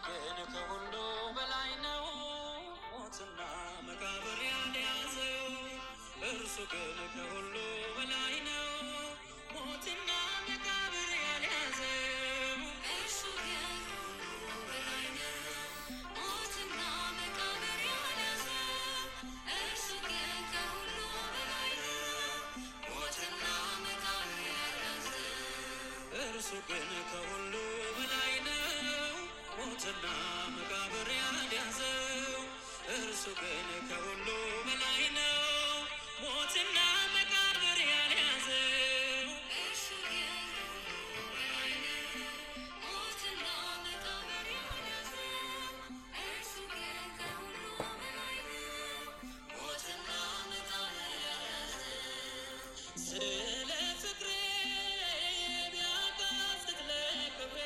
ግን ከሁሉ በላይ ነው። ሞትና መቃብር ያልያዘው እርሱ ግን ከሁሉ በላይ ነው። ሞትና መቃብር ያልያዘው እርሱ ግን ከሁሉ በላይ ነው። ሞትና መቃብር ያልያዘው እርሱ ግን ከሁሉ በላይ ነው። ሞትና መቃብር ያልያዘው እርሱ ግን ከሁሉ በላይ ነው። ሞትና መቃብር ያልያዘው እርሱ ግን ከሁሉ በላይ ነው። ሞትና መቃብር ያልያዘው እርሱ ግን ከሁሉ በላይ ነው። ሞትና መቃብር ያልያዘው እርሱ ግን ከሁሉ በላይ ነው። ሞትና መቃብር ያልያዘው ስለ ፍቅሬ ቢያቃስት ለክብሬ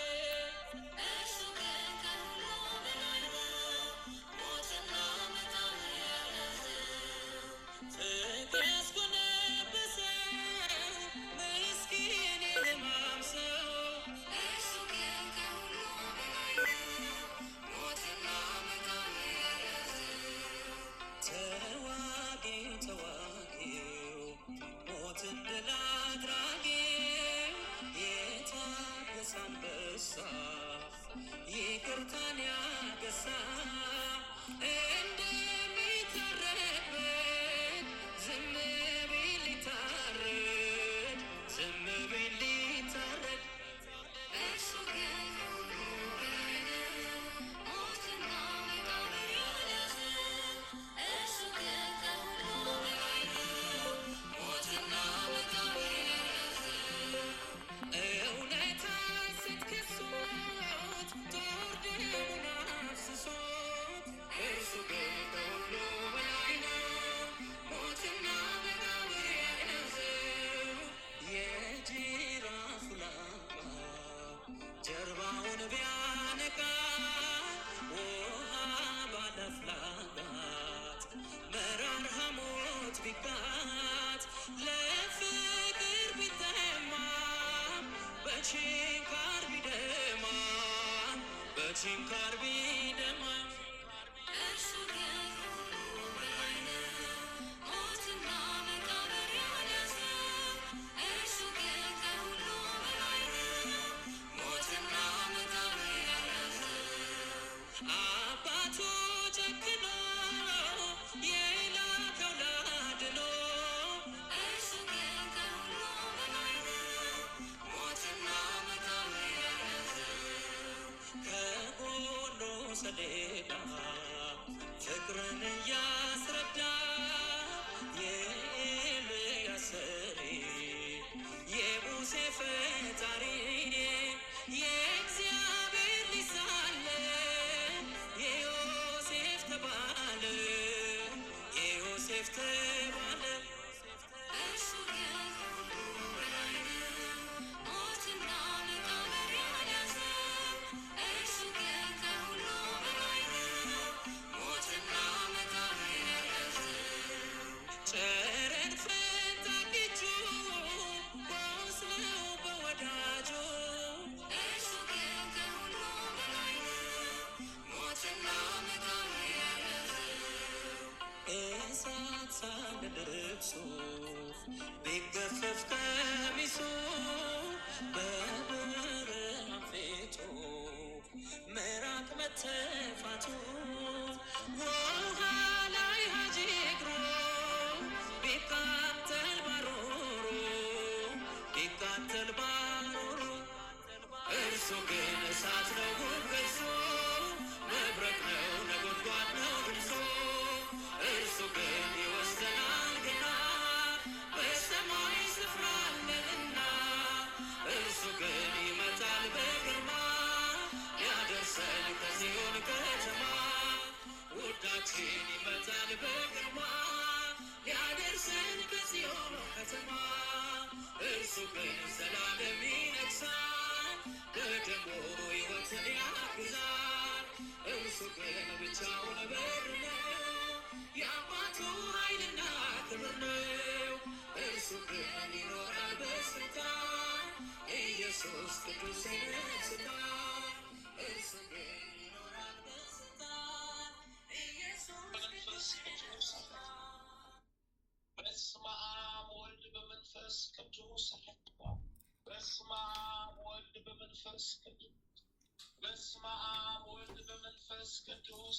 እርሱ ግን ከሁሉ በላይ ነው። ሞትና መቃብር ያልያዘው ፍቅር ያስጎነበሰው ምስኪን የሕማም ሰው እርሱ ግን ከሁሉ በላይ ነው። ሞትና መቃብር ያልያዘው ተዋጊው ሞትን ድል አድራጊው የታገሰ አንበሳ ይቅርታን ያገሳ እንደሚታረድ በግ ዝም ቢል ሊታረድ እርሱ ግን ከሁሉ በላይ ነው። ሞትና መቃብር ያልያዘው እርሱ ግን ከሁሉ በላይ ነው። ሞትና መቃብር ያልያዘው እውነት ሐሰት ከሶት ጦር ደሙን አፍስሶት እርሱ ግን ከሁሉ በላይ ነው። ሞትና መቃብር ያልያዘው የጅራፉ ላባ ጀርባውን ቢያነቃ ውሃ ባለፍላጋት መራር ሐሞት ቢጋት ለፍቅር ቢጠማ በችንካር ቢደማ እርሱ ግን ከሁሉ በላይ ነው። ሞትና መቃብር ያልያዘው እርሱ ግን ከሁሉ በላይ ነው። ሞትና መቃብር ያልያዘው አባቱ ጨክኖ የላከው ላድኖ እርሱ ግን ከሁሉ በላይ ነው። ሞትና መቃብር ያልያዘው ከጎኑ ሰሌዳ ፍቅርን እያስረዳ የኤልያስ ሰሪ የሙሴ ፈጣሪ የእግዚአብሔር ልጅ ሳለ የዮሴፍ ተባለ እርሱ ግን ከሁሉ በላይ ነው። ሞትና መቃብር ያልያዘው እርሱ ግን ከሁሉ በላይ ነው። ሞትና መቃብር ያልያዘው ጨረር ፈንጣቂቹ ቆስለው በወዳጁ እርሱ ግን ከሁሉ በላይ ነው። ሞትና መቃብር ያልያዘው እሳት ሳለ ልብሱ ቢገፈፍ ቀሚሱ በብርሃን ፊቱ ምራቅ መተፋቱ ውሃ ላይ ሀጂ እግሩ ቢቃጠል ባሩሩ እርሱ ግን እሳት ነው ገጹ መብረቅ ነው ነጎድጓድ ነው ድምፁ እርሱ ግን ይወስደናል ገና በሰማይ ስፍራ አለንና እርሱ ግን ይመጣል በግርማ ሊያደርሰን ከጽዮን ከተማ ውዳችን ይመጣል በግርማ ሊያደርሰን ከጽዮን ከተማ እርሱ ግን ዘላለም ይነግሣል በደሙ ሕይወትን ያግዛል እርሱ ግን ብቻውን በር ነው የአባቱ ኃይልና ክብር ነው እርሱ ግን ይኖራል በስልጣን ኢየሱስ ቅዱስ ይነግሣል እርሱ ግን በመንፈስ ቅዱስ በስመ አብ ወልድ በመንፈስ ቅዱስ በስመ አብ ወልድ በመንፈስ ቅዱስ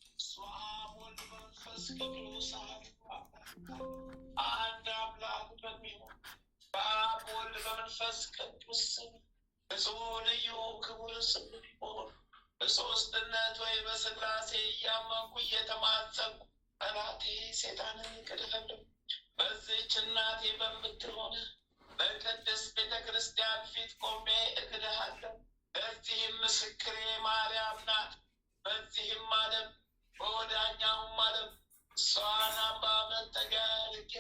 በስመ አብ ወልድ በመንፈስ ቅዱስ አንድ አምላክ በሚሆን በአብ ወልድ በመንፈስ ቅዱስ ብፁዕ ልዩ ክቡር ስም ቢሆን በሦስትነት ወይ በሥላሴ እያመንኩ እየተማጸንኩ ጠላቴ ሰይጣንን እክዳለሁ። በዚህች እናቴ በምትሆን በቅድስት ቤተ ክርስቲያን ፊት ቆሜ እክድሃለሁ። በዚህም ምስክሬ ማርያም ናት። በዚህም ዓለም በወዳኛውም ዓለም እሷን አምባ መጠጊያ አድርጌ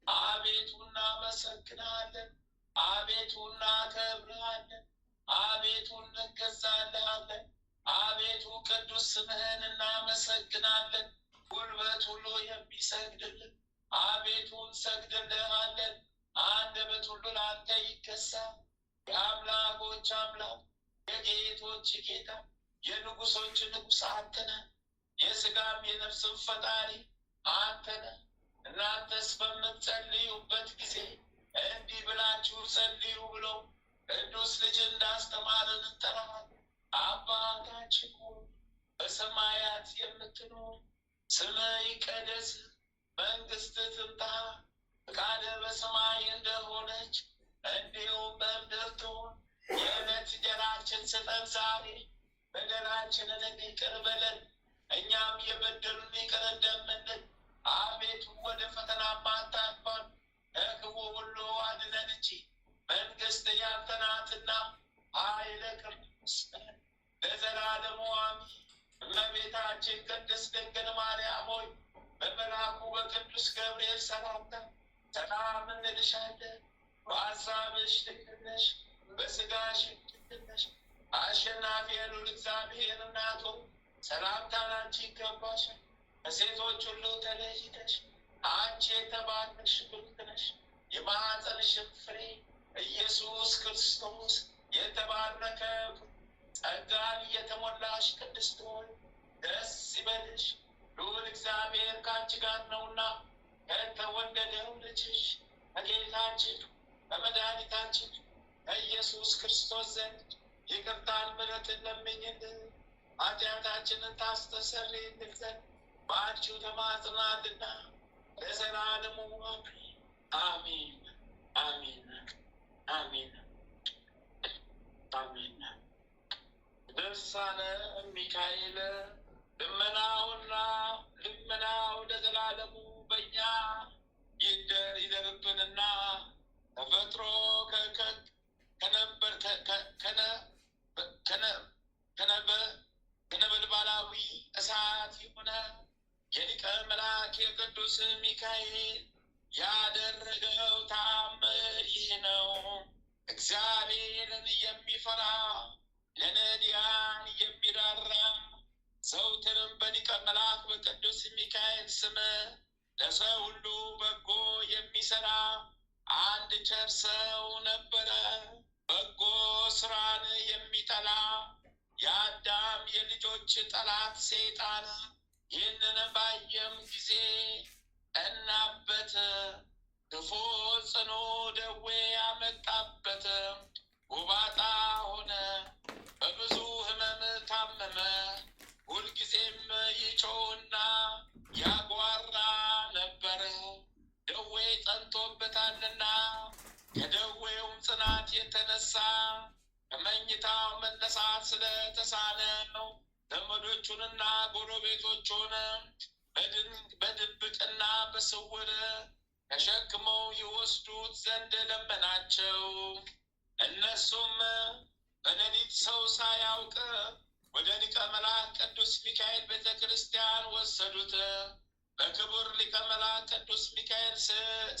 አቤቱ እናመሰግንሃለን። አቤቱ እናከብርሃለን። አቤቱ እንገዛልሃለን። አቤቱ ቅዱስ ስምህን እናመሰግናለን። ጉልበት ሁሉ የሚሰግድልን አቤቱ እንሰግድልሃለን። አንደበት ሁሉ ለአንተ ይገዛል። የአምላኮች አምላክ የጌቶች ጌታ የንጉሶች ንጉሥ አንተ ነህ። የሥጋም የነፍስም ፈጣሪ አንተ ነህ። እናንተስ በምትጸልዩበት ጊዜ እንዲህ ብላችሁ ጸልዩ ብሎ ቅዱስ ልጅ እንዳስተማረን እንጠራለን። አባታችን ሆይ በሰማያት የምትኖር ስምህ ይቀደስ፣ መንግሥትህ ትምጣ፣ ፈቃድህ በሰማይ እንደሆነች እንዲሁም በምድር ትሁን። የዕለት እንጀራችንን ስጠን ዛሬ፣ በደላችንን ይቅር በለን እኛም የበደሉንን ይቅር እንደምንል። አቤቱ ወደ ፈተና አታግባን ከክፉ ሁሉ አድነን እንጂ መንግሥት ያንተ ናትና ኃይል፣ ክብር፣ ምስጋና ለዘላለሙ አሜን። እመቤታችን ቅድስት ድንግል ማርያም ሆይ በመልአኩ በቅዱስ ገብርኤል ሰላምታ ሰላም እንልሻለን። በሐሳብሽ ድንግል ነሽ፣ በሥጋሽም ድንግል ነሽ። አሸናፊ የልዑል እግዚአብሔር እናት ሆይ ሰላምታ ላንቺ ይገባሻል። ከሴቶች ሁሉ ተለይተሽ አንቺ የተባረክሽ ብሩክ ነሽ። የማኅፀንሽም ፍሬ ኢየሱስ ክርስቶስ የተባረከ። ጸጋን የተሞላሽ ቅድስት ሆይ ደስ ይበልሽ፣ ልዑል እግዚአብሔር ከአንቺ ጋር ነውና ከተወደደው ልጅሽ ከጌታችን ከመድኃኒታችን ከኢየሱስ ክርስቶስ ዘንድ ይቅርታን ምሕረትን ለምኝልን ኃጢአታችንን ታስተሰርይልን ዘንድ በአንቺው ተማጽናልና ለዘላለሙ አሜን አሜን አሜን አሜን። ድርሳነ ሚካኤል። ልመናው ለዘላለሙ በእኛ ይደርብንና ተፈጥሮ ከነበልባላዊ እሳት የሆነ የሊቀ መልአክ የቅዱስ ሚካኤል ያደረገው ተአምር ይህ ነው። እግዚአብሔርን የሚፈራ ለነዳያን የሚራራ ዘወትርም በሊቀ መልአክ በቅዱስ ሚካኤል ስም ለሰው ሁሉ በጎ የሚሰራ አንድ ቸር ሰው ነበረ። በጎ ስራን የሚጠላ የአዳም የልጆች ጠላት ሰይጣን ይህንን ባየም ጊዜ ቀናበት። ክፉ ጽኑ ደዌ ያመጣበት፣ ጎባጣ ሆነ፣ በብዙ ሕመም ታመመ። ሁልጊዜም ይጮህና ያጓራ ነበር፣ ደዌ ጸንቶበታልና። ከደዌውም ጽናት የተነሳ ከመኝታው መነሳት ስለተሳነው ዘመዶቹንና ጎረቤቶቹን በድብቅና በስውር ተሸክመው ይወስዱት ዘንድ ለመናቸው። እነሱም በሌሊት ሰው ሳያውቅ ወደ ሊቀ መልአክ ቅዱስ ሚካኤል ቤተ ክርስቲያን ወሰዱት። በክቡር ሊቀ መልአክ ቅዱስ ሚካኤል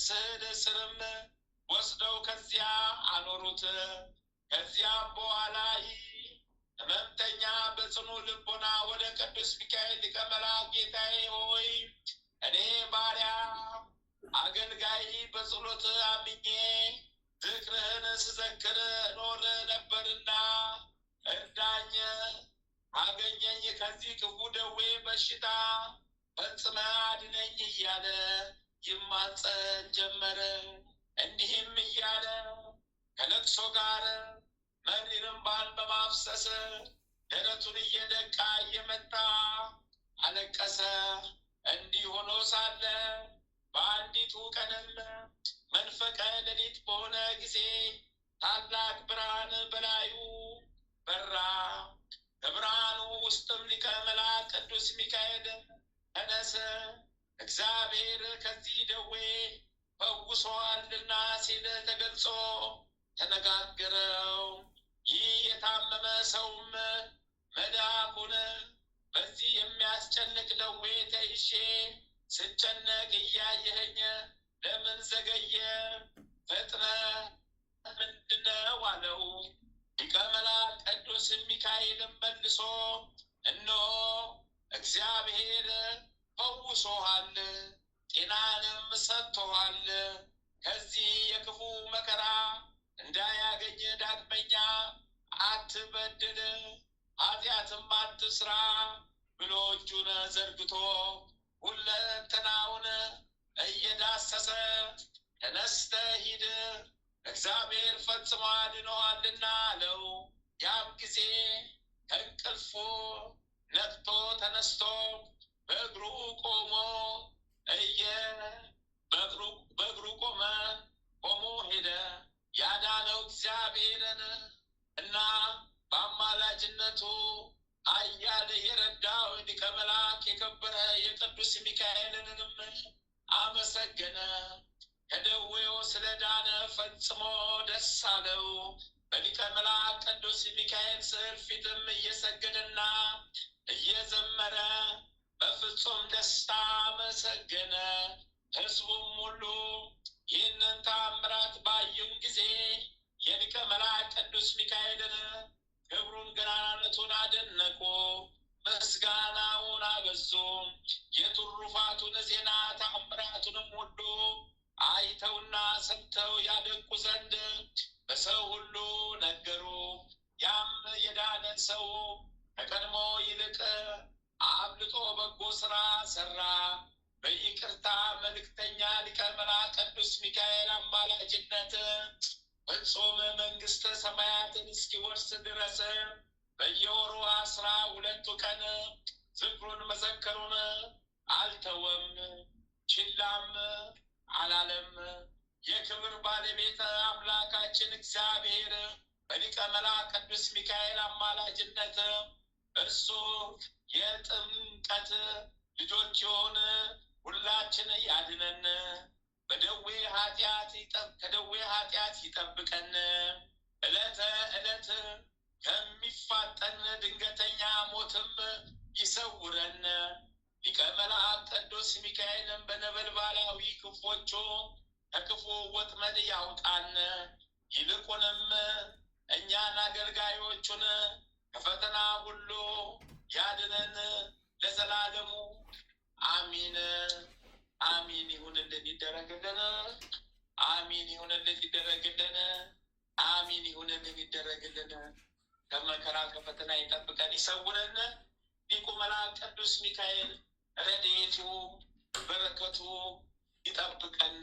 ስዕል ስርም ወስደው ከዚያ አኖሩት። ከዚያም በኋላ ሕመምተኛ በጽኑ ልቦና ወደ ቅዱስ ሚካኤል ሊቀ መልአክ ጌታዬ ሆይ እኔ ባሪያ አገልጋይ በጸሎት አምኜ ዝክርህን ስዘክር እኖር ነበርና እርዳኝ፣ አገኘኝ፣ ከዚህ ክፉ ደዌ በሽታ ፈጽመህ አድነኝ እያለ ይማጸን ጀመረ። እንዲህም እያለ ከለቅሶ ጋር መሪር እንባን በማፍሰስ ደረቱን እየደቃ እየመታ አለቀሰ። እንዲህ ሆኖ ሳለ በአንዲቱ ቀንም መንፈቀ ሌሊት በሆነ ጊዜ ታላቅ ብርሃን በላዩ በራ። ከብርሃኑ ውስጥም ሊቀ መላእክት ቅዱስ ሚካኤል ተነስ፣ እግዚአብሔር ከዚህ ደዌ ፈውሶአልና ሲል ተገልጾ ተነጋገረው። ይህ የታመመ ሰውም መልአኩን በዚህ የሚያስጨንቅ ደዌ ተይዤ ስጨነቅ እያየኸኝ ለምን ዘገየ? ፈጥነህ ምንድነው አለው። ሊቀ መላእክት ቅዱስ ሚካኤልም መልሶ እነሆ እግዚአብሔር ፈውሶሃል፣ ጤናንም ሰጥቶሃል። ከዚህ የክፉ መከራ እንዳያገኝ ዳግመኛ አትበድል፣ ኃጢአትም አትስራ ብሎ እጁን ዘርግቶ ሁለንተናውን እየዳሰሰ ተነስተህ ሂድ፣ እግዚአብሔር ፈጽሞ አድኖሃልና አለው። ያም ጊዜ ከእንቅልፉ ነቅቶ ተነስቶ በእግሩ ቆሞ ሄደ። ያዳነው እግዚአብሔርን እና በአማላጅነቱ ኃያል የረዳው ሊቀ መላእክት የከበረ የቅዱስ ሚካኤልንም አመሰገነ። ከደዌው ስለዳነ ፈጽሞ ደስ አለው። በሊቀ መላእክት ቅዱስ ሚካኤል ስዕል ፊትም እየሰገደና እየዘመረ በፍጹም ደስታ አመሰገነ። ሕዝቡም ሁሉ ይህንን ተአምራት ባዩም ጊዜ የሊቀ መላእክት ቅዱስ ሚካኤልን ክብሩን ገናንነቱን አደነቁ፣ ምስጋናውን አበዙ። የትሩፋቱን ዜና ተአምራቱንም ሁሉ አይተውና ሰምተው ያደንቁ ዘንድ በሰው ሁሉ ነገሩ። ያም የዳነ ሰው ከቀድሞ ይልቅ አብልጦ በጎ ስራ ሰራ። በይቅርታ መልእክተኛ ሊቀ መላእክት ቅዱስ ሚካኤል አማላጅነት ፍጹም መንግስተ ሰማያትን እስኪወርስ ድረስ በየወሩ 12 ቀን ዝክሩን መዘከሩን አልተወም፣ ችላም አላለም። የክብር ባለቤት አምላካችን እግዚአብሔር በሊቀ መላእክት ቅዱስ ሚካኤል አማላጅነት እርሱ የጥምቀት ልጆች የሆን ሁላችን ያድነን፣ ከደዌ ኃጢአት ይጠብቀን፣ ዕለተ ዕለት ከሚፋጠን ድንገተኛ ሞትም ይሰውረን። ሊቀ መላእክት ቅዱስ ሚካኤልን በነበልባላዊ ክንፎቹ ከክፉ ወጥመድ ያውጣን። ይልቁንም እኛን አገልጋዮቹን ከፈተና ሁሉ ያድነን ለዘላለሙ አሚን። አሚን ይሁንልን ይደረግልን። አሚን ይሁንልን ይደረግልን። አሚን ይሁንልን ይደረግልን። ከመከራ ከፈተና ይጠብቀን ይሰውረን። ሊቁ መልአክ ቅዱስ ሚካኤል ረድኤቱ በረከቱ ይጠብቀን።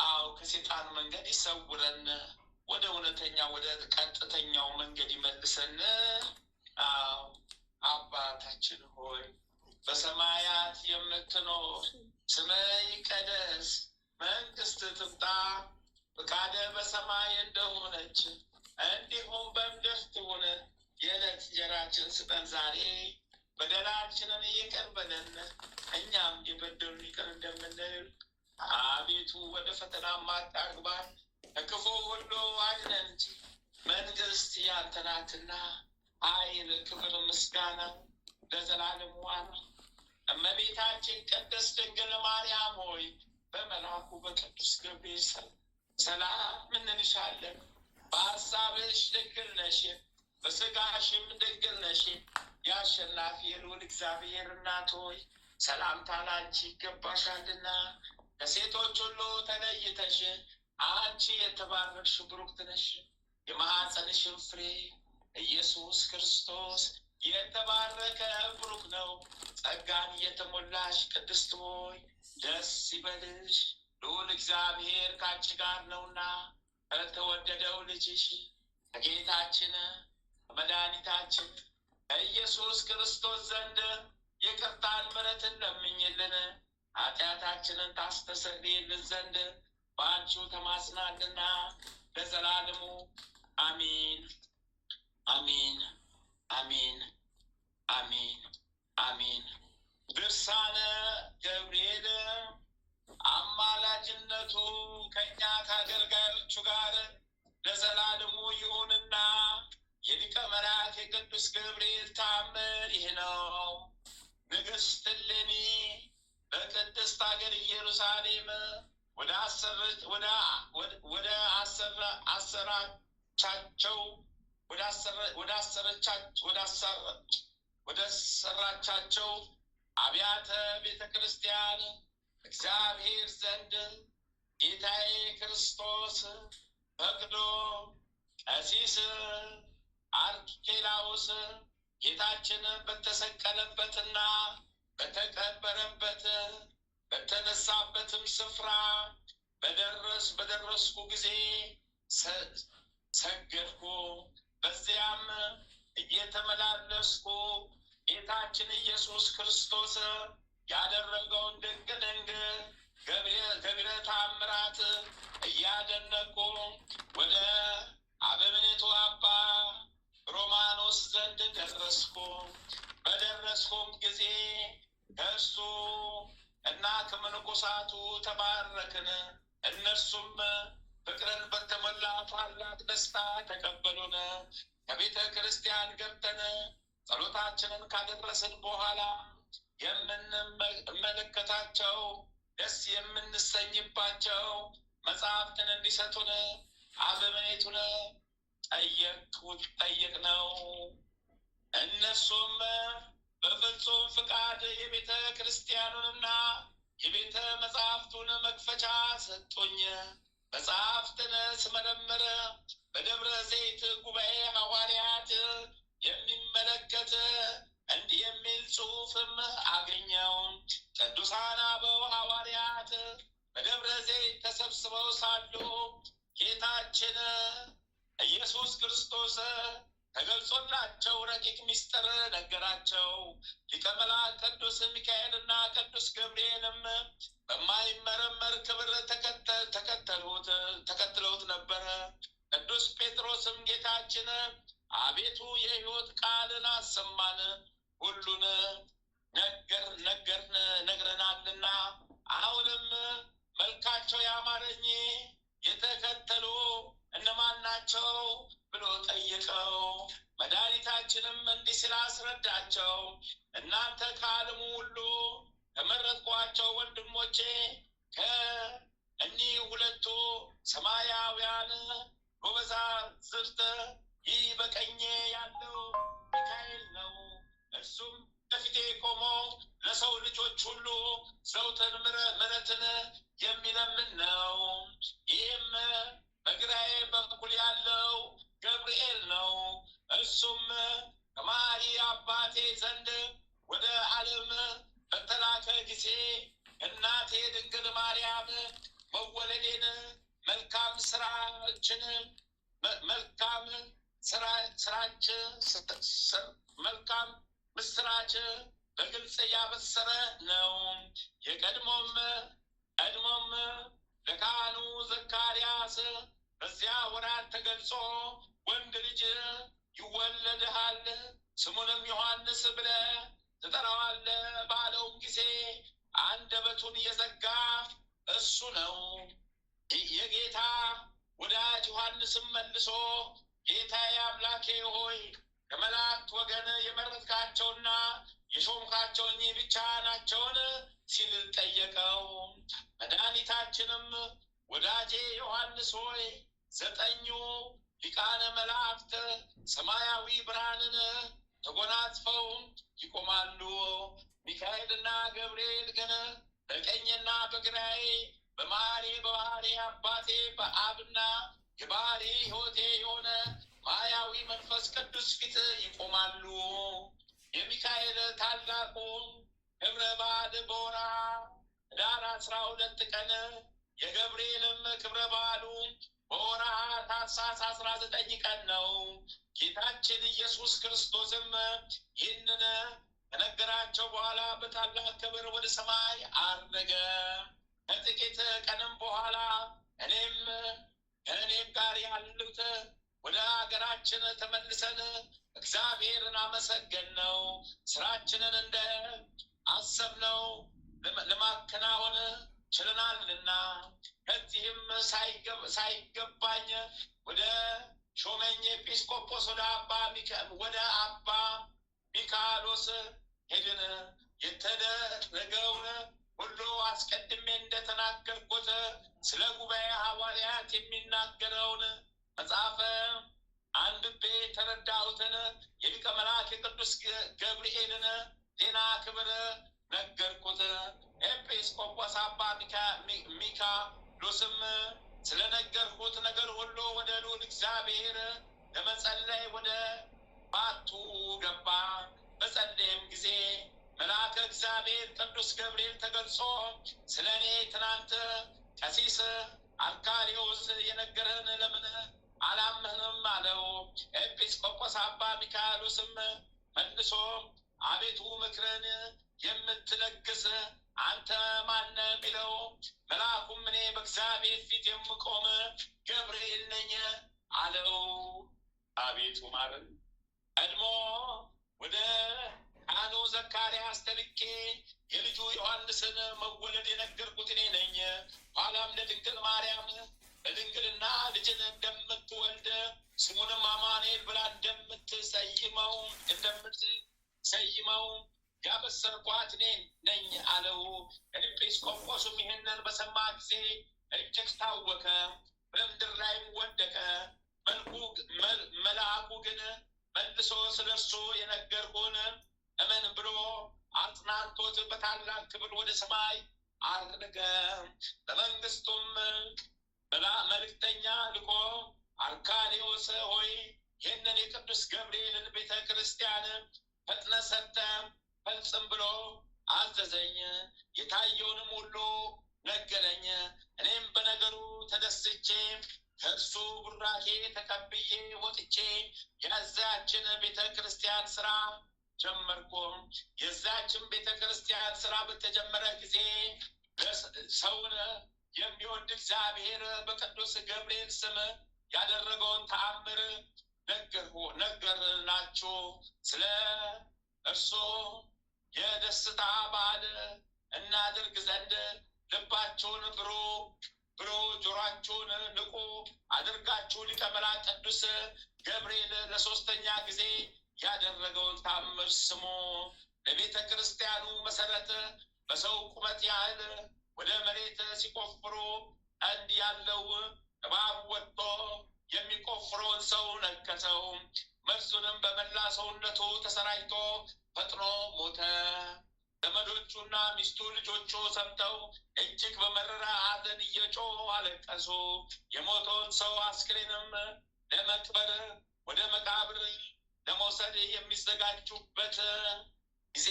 አዎ ከሴጣን መንገድ ይሰውረን፣ ወደ እውነተኛ ወደ ቀጥተኛው መንገድ ይመልሰን። አዎ አባታችን ሆይ በሰማያት የምትኖር ስምህ ይቀደስ፣ መንግስት ትምጣ፣ ፈቃድህ በሰማይ እንደሆነች እንዲሁም በምድር ትሁን። የዕለት እንጀራችን ስጠን ዛሬ፣ በደላችንን ይቅር በለን እኛም የበደሉንን ይቅር እንደምንል። አቤቱ ወደ ፈተና አታግባን፣ ከክፉ ሁሉ አድነን እንጂ መንግስት ያንተ ናትና ኃይል፣ ክብር፣ ምስጋና ለዘላለሙ አሜን። እመቤታችን ቅድስት ድንግል ማርያም ሆይ በመልአኩ በቅዱስ ገብርኤል ሰላም እንልሻለን። በሐሳብሽ ድንግል ነሽ፣ በሥጋሽም ድንግል ነሽ። የአሸናፊ የልዑል እግዚአብሔር እናት ሆይ ሰላምታ ላንቺ ይገባሻልና ከሴቶች ሁሉ ተለይተሽ አንቺ የተባረክሽ ብሩክት ነሽ። የማኅፀንሽም ፍሬ ኢየሱስ ክርስቶስ የተባረከ ብሩክ ነው። ጸጋን የተሞላሽ ቅድስት ሆይ ደስ ይበልሽ፣ ልዑል እግዚአብሔር ካንቺ ጋር ነውና ከተወደደው ልጅሽ ከጌታችን መድኃኒታችን ከኢየሱስ ክርስቶስ ዘንድ ይቅርታን ምሕረትን ለምኝልን ኃጢአታችንን ታስተሰርይልን ዘንድ በአንቺው ተማጽናልና ለዘላለሙ አሜን አሜን አሜን አሜን አሜን። ድርሳነ ገብርኤል። አማላጅነቱ ከእኛ ከአገልጋዮቹ ጋር ለዘላለሙ ይሁንና የሊቀ መላእክት የቅዱስ ገብርኤል ተአምር ይህ ነው። ንግሥት እሌኒ በቅድስት ሀገር ኢየሩሳሌም ወደ ሰራቻቸው አብያተ ቤተ ክርስቲያን እግዚአብሔር ዘንድ ጌታዬ ክርስቶስ ፈቅዶ ቀሲስ አርኬላዎስ ጌታችን በተሰቀለበትና በተቀበረበት በተነሳበትም ስፍራ በደረስኩ ጊዜ ሰገድኩ። በዚያም እየተመላለስኩ ጌታችን ኢየሱስ ክርስቶስ ያደረገውን ድንቅ ገቢረ ተአምራት እያደነቁ ወደ አበምኔቱ አባ ሮማኖስ ዘንድ ደረስኩ። በደረስኩም ጊዜ ከእሱ እና ከመነኮሳቱ ተባረክን። እነርሱም ፍቅርን በተሞላ ታላቅ ደስታ ተቀበሉን። ከቤተ ክርስቲያን ገብተን ጸሎታችንን ካደረስን በኋላ የምንመለከታቸው ደስ የምንሰኝባቸው መጽሐፍትን እንዲሰጡን አበምኔቱን ጠየቅነው። እነሱም በፍጹም ፍቃድ የቤተ ክርስቲያኑንና የቤተ መጽሐፍቱን መክፈቻ ሰጡኝ። መጽሐፍትን ስመረምር በደብረ ዘይት ጉባኤ ሐዋርያት የሚመለከት እንዲህ የሚል ጽሑፍም አገኘው። ቅዱሳን አበው ሐዋርያት በደብረ ዘይት ተሰብስበው ሳሉ ጌታችን ኢየሱስ ክርስቶስ ተገልጾላቸው ረቂቅ ምስጢር ነገራቸው። ሊቀ መላእክት ቅዱስ ሚካኤልና ቅዱስ ገብርኤልም በማይመረመር ክብር ተከትለውት ነበረ። ቅዱስ ጴጥሮስም ጌታችን አቤቱ የሕይወት ቃልን አሰማን፣ ሁሉን ነግረናልና አሁንም መልካቸው ያማረኝ የተከተሉ እነማን ናቸው ብሎ ጠየቀው። መድኃኒታችንም እንዲህ ሲል አስረዳቸው። እናንተ ከዓለሙ ሁሉ ከመረጥኳቸው ወንድሞቼ ከእኒህ ሁለቱ ሰማያውያን ጎበዛዝት ይህ በቀኜ ያለው ሚካኤል ነው። እርሱም በፊቴ ቆሞ ለሰው ልጆች ሁሉ ዘውትር ምሕረትን የሚለምን ነው። ይህም በግራዬ በኩል ያለው ገብርኤል ነው። እርሱም ከመሐሪ አባቴ ዘንድ ወደ ዓለም በተላከ ጊዜ እናቴ ድንግል ማርያም መወለዴን መልካም ምስራች በግልጽ ያበሰረ ነው። ቀድሞም ለካህኑ ዘካርያስ በዚያ ወራት ተገልጾ ወንድ ልጅ ይወለድሃል፣ ስሙንም ዮሐንስ ብለህ ትጠራዋለህ ባለውም ጊዜ አንደበቱን የዘጋ እሱ ነው። የጌታ ወዳጅ ዮሐንስም መልሶ ጌታዬ አምላኬ ሆይ ከመላእክት ወገን የመረጥካቸውና የሾምካቸው እኚህ ብቻ ናቸውን ሲል ጠየቀው። መድኃኒታችንም ወዳጄ ዮሐንስ ሆይ 9 ሊቃነ መላእክት ሰማያዊ ብርሃንን ተጎናጽፈው ይቆማሉ። ሚካኤልና ገብርኤል ግን በቀኝና በግራዬ በባህሪ አባቴ በአብና የባህሪ ሕይወቴ የሆነ ማያዊ መንፈስ ቅዱስ ፊት ይቆማሉ። የሚካኤል ታላቁ ክብረ በዓል በወርኃ ኅዳር 12 ቀን የገብርኤልም ክብረ በዓሉ በወርኃ ታኅሳስ 19 ቀን ነው። ጌታችን ኢየሱስ ክርስቶስም ይህንን ከነገራቸው በኋላ በታላቅ ክብር ወደ ሰማይ አረገ። ከጥቂት ቀንም በኋላ ከእኔም ጋር ያሉት ወደ ሀገራችን ተመልሰን እግዚአብሔርን አመሰገንነው። ስራችንን እንደ አሰብነው ለማከናወን ችለናልና። ከዚህም ሳይገባኝ ወደ ሾመኝ ኤጲስቆጶስ ወደ አባ ሚካሎስ ሄድን። የተደረገውን ሁሉ አስቀድሜ እንደተናገርኩት ስለ ጉባኤ ሐዋርያት የሚናገረውን መጽሐፈ አንብቤ የተረዳሁትን የሊቀ መላእክት የቅዱስ ገብርኤልን ዜና ክብር ነገርኩት። ኤጲስቆጶስ አባ ሚካሎስም ስለነገርኩት ነገር ሁሉ ወደ ልዑል እግዚአብሔር ለመጸለይ ወደ ባቱ ገባ። በጸለየም ጊዜ መልአከ እግዚአብሔር ቅዱስ ገብርኤል ተገልጾ ስለ እኔ ትናንት ቀሲስ አርካሌዎስ የነገረህን ለምን አላመንም አለው። ኤጲስቆጶስ አባ ሚካሎስም መልሶ አቤቱ ምክርን የምትለግስ አንተ ማነ ቢለው፣ መልአኩም እኔ በእግዚአብሔር ፊት የምቆም ገብርኤል ነኝ አለው። አቤቱ ማረን። ቀድሞ ወደ ካህኑ ዘካርያስ ተልኬ የልጁ ዮሐንስን መወለድ የነገርኩት እኔ ነኝ። ኋላም ለድንግል ማርያም በድንግልና ልጅን እንደምትወልድ ስሙንም አማኑኤል ብላ እንደምትሰይመው ያበሰርኳት እኔ ነኝ አለው። ኤጲስቆጶሱም ይህንን በሰማ ጊዜ እጅግ ታወከ፣ በምድር ላይም ወደቀ። መልአኩ ግን መልሶ ስለ እርሱ የነገርኩህን እመን ብሎ አጽናንቶት በታላቅ ክብር ወደ ሰማይ አረገ። በመንግስቱም መልእክተኛ ልኮ አርካሌዎስ ሆይ ይህንን የቅዱስ ገብርኤልን ቤተ ክርስቲያን ፈጥነ ሰርተህ ፈጽም ብሎ አዘዘኝ። የታየውንም ሁሉ ነገረኝ። እኔም በነገሩ ተደስቼ ከእርሱ ቡራኬ ተቀብዬ ወጥቼ የዛችን ቤተ ክርስቲያን ስራ ጀመርኩ። የዛችን ቤተ ክርስቲያን ስራ በተጀመረ ጊዜ ሰውን የሚወድ እግዚአብሔር በቅዱስ ገብርኤል ስም ያደረገውን ተአምር ነገርናችሁ። ስለ እርሱ የደስታ በዓል እናድርግ ዘንድ ልባችሁን ብሩ ጆሮአችሁን ንቁ አድርጋችሁ ሊቀ መላእክት ቅዱስ ገብርኤል ለሶስተኛ ጊዜ ያደረገውን ተአምር ስሙ። ለቤተ ክርስቲያኑ መሰረት በሰው ቁመት ያህል ወደ መሬት ሲቆፍሩ እንዲህ ያለው እባብ ወጥቶ የሚቆፍረውን ሰው ነከሰው። መርዙንም በመላ ሰውነቱ ተሰራጭቶ ፈጥኖ ሞተ። ዘመዶቹና ሚስቱ ልጆቹ ሰምተው እጅግ በመረራ ሐዘን እየጮሁ አለቀሱ። የሞተውን ሰው አስክሬንም ለመቅበር ወደ መቃብር ለመውሰድ የሚዘጋጁበት ጊዜ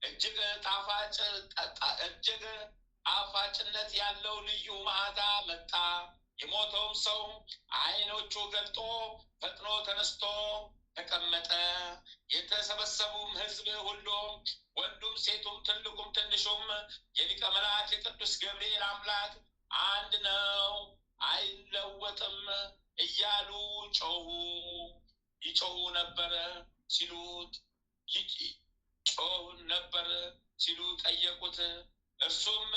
እጅግ ጣፋጭነት ያለው ልዩ መዓዛ መጣ። የሞተውም ሰው ዓይኖቹ ገልጦ ፈጥኖ ተነስቶ ተቀመጠ። የተሰበሰቡም ሕዝብ ሁሉ ወንዱም ሴቱም ትልቁም ትንሹም የሊቀ መላእክት የቅዱስ ገብርኤል አምላክ አንድ ነው፣ አይለወጥም እያሉ ይጮሁ ነበር ሲሉ ጠየቁት። እርሱም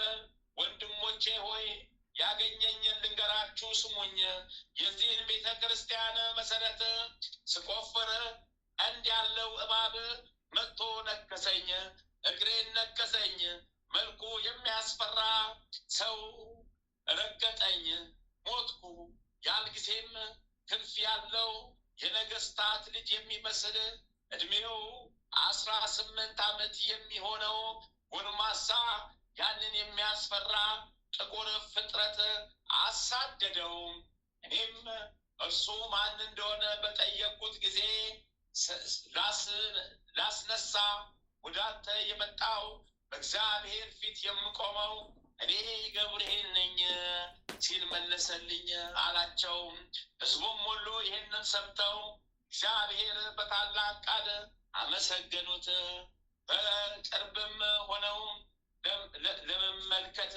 ወንድሞቼ ሆይ ያገኘኝን ልንገራችሁ ስሙኝ። የዚህን ቤተ ክርስቲያን መሰረት ስቆፍር እንድ ያለው እባብ መጥቶ ነከሰኝ፣ እግሬን ነከሰኝ። መልኩ የሚያስፈራ ሰው ረገጠኝ፣ ሞትኩ። ያን ጊዜም ክንፍ ያለው የነገስታት ልጅ የሚመስል ዕድሜው 18 ዓመት የሚሆነው ጎልማሳ ያንን የሚያስፈራ ጥቁር ፍጥረት አሳደደው። እኔም እርሱ ማን እንደሆነ በጠየቁት ጊዜ ላስነሳ ወደ አንተ የመጣው በእግዚአብሔር ፊት የምቆመው እኔ ገብርኤል ነኝ ሲል መለሰልኝ አላቸው። ሕዝቡም ሁሉ ይህንን ሰምተው እግዚአብሔር በታላቅ ቃል አመሰገኑት። በቅርብም ሆነው ለመመልከት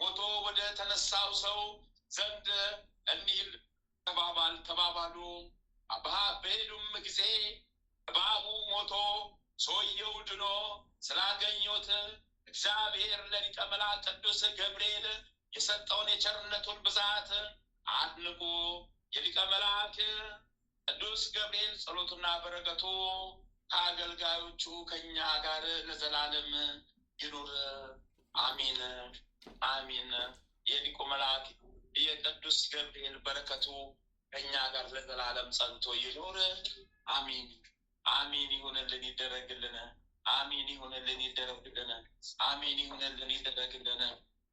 ሞቶ ወደ ተነሳው ሰው ዘንድ እንሂድ ተባባሉ። በሄዱም ጊዜ እባቡ ሞቶ ሰውየው ድኖ ስላገኙት እግዚአብሔር ለሊቀ መላእክት ቅዱስ ገብርኤል የሰጠውን የቸርነቱን ብዛት አድንቁ። የሊቀ መላእክት ቅዱስ ገብርኤል ጸሎቱና በረከቱ ከአገልጋዮቹ ከኛ ጋር ለዘላለም ይኑር፣ አሜን አሜን። የሊቀ መላእክት የቅዱስ ገብርኤል በረከቱ ከኛ ጋር ለዘላለም ጸንቶ ይኑር፣ አሜን አሜን። ይሁንልን ይደረግልን፣ አሜን ይሁንልን ይደረግልን፣ አሜን ይሁንልን ይደረግልን፣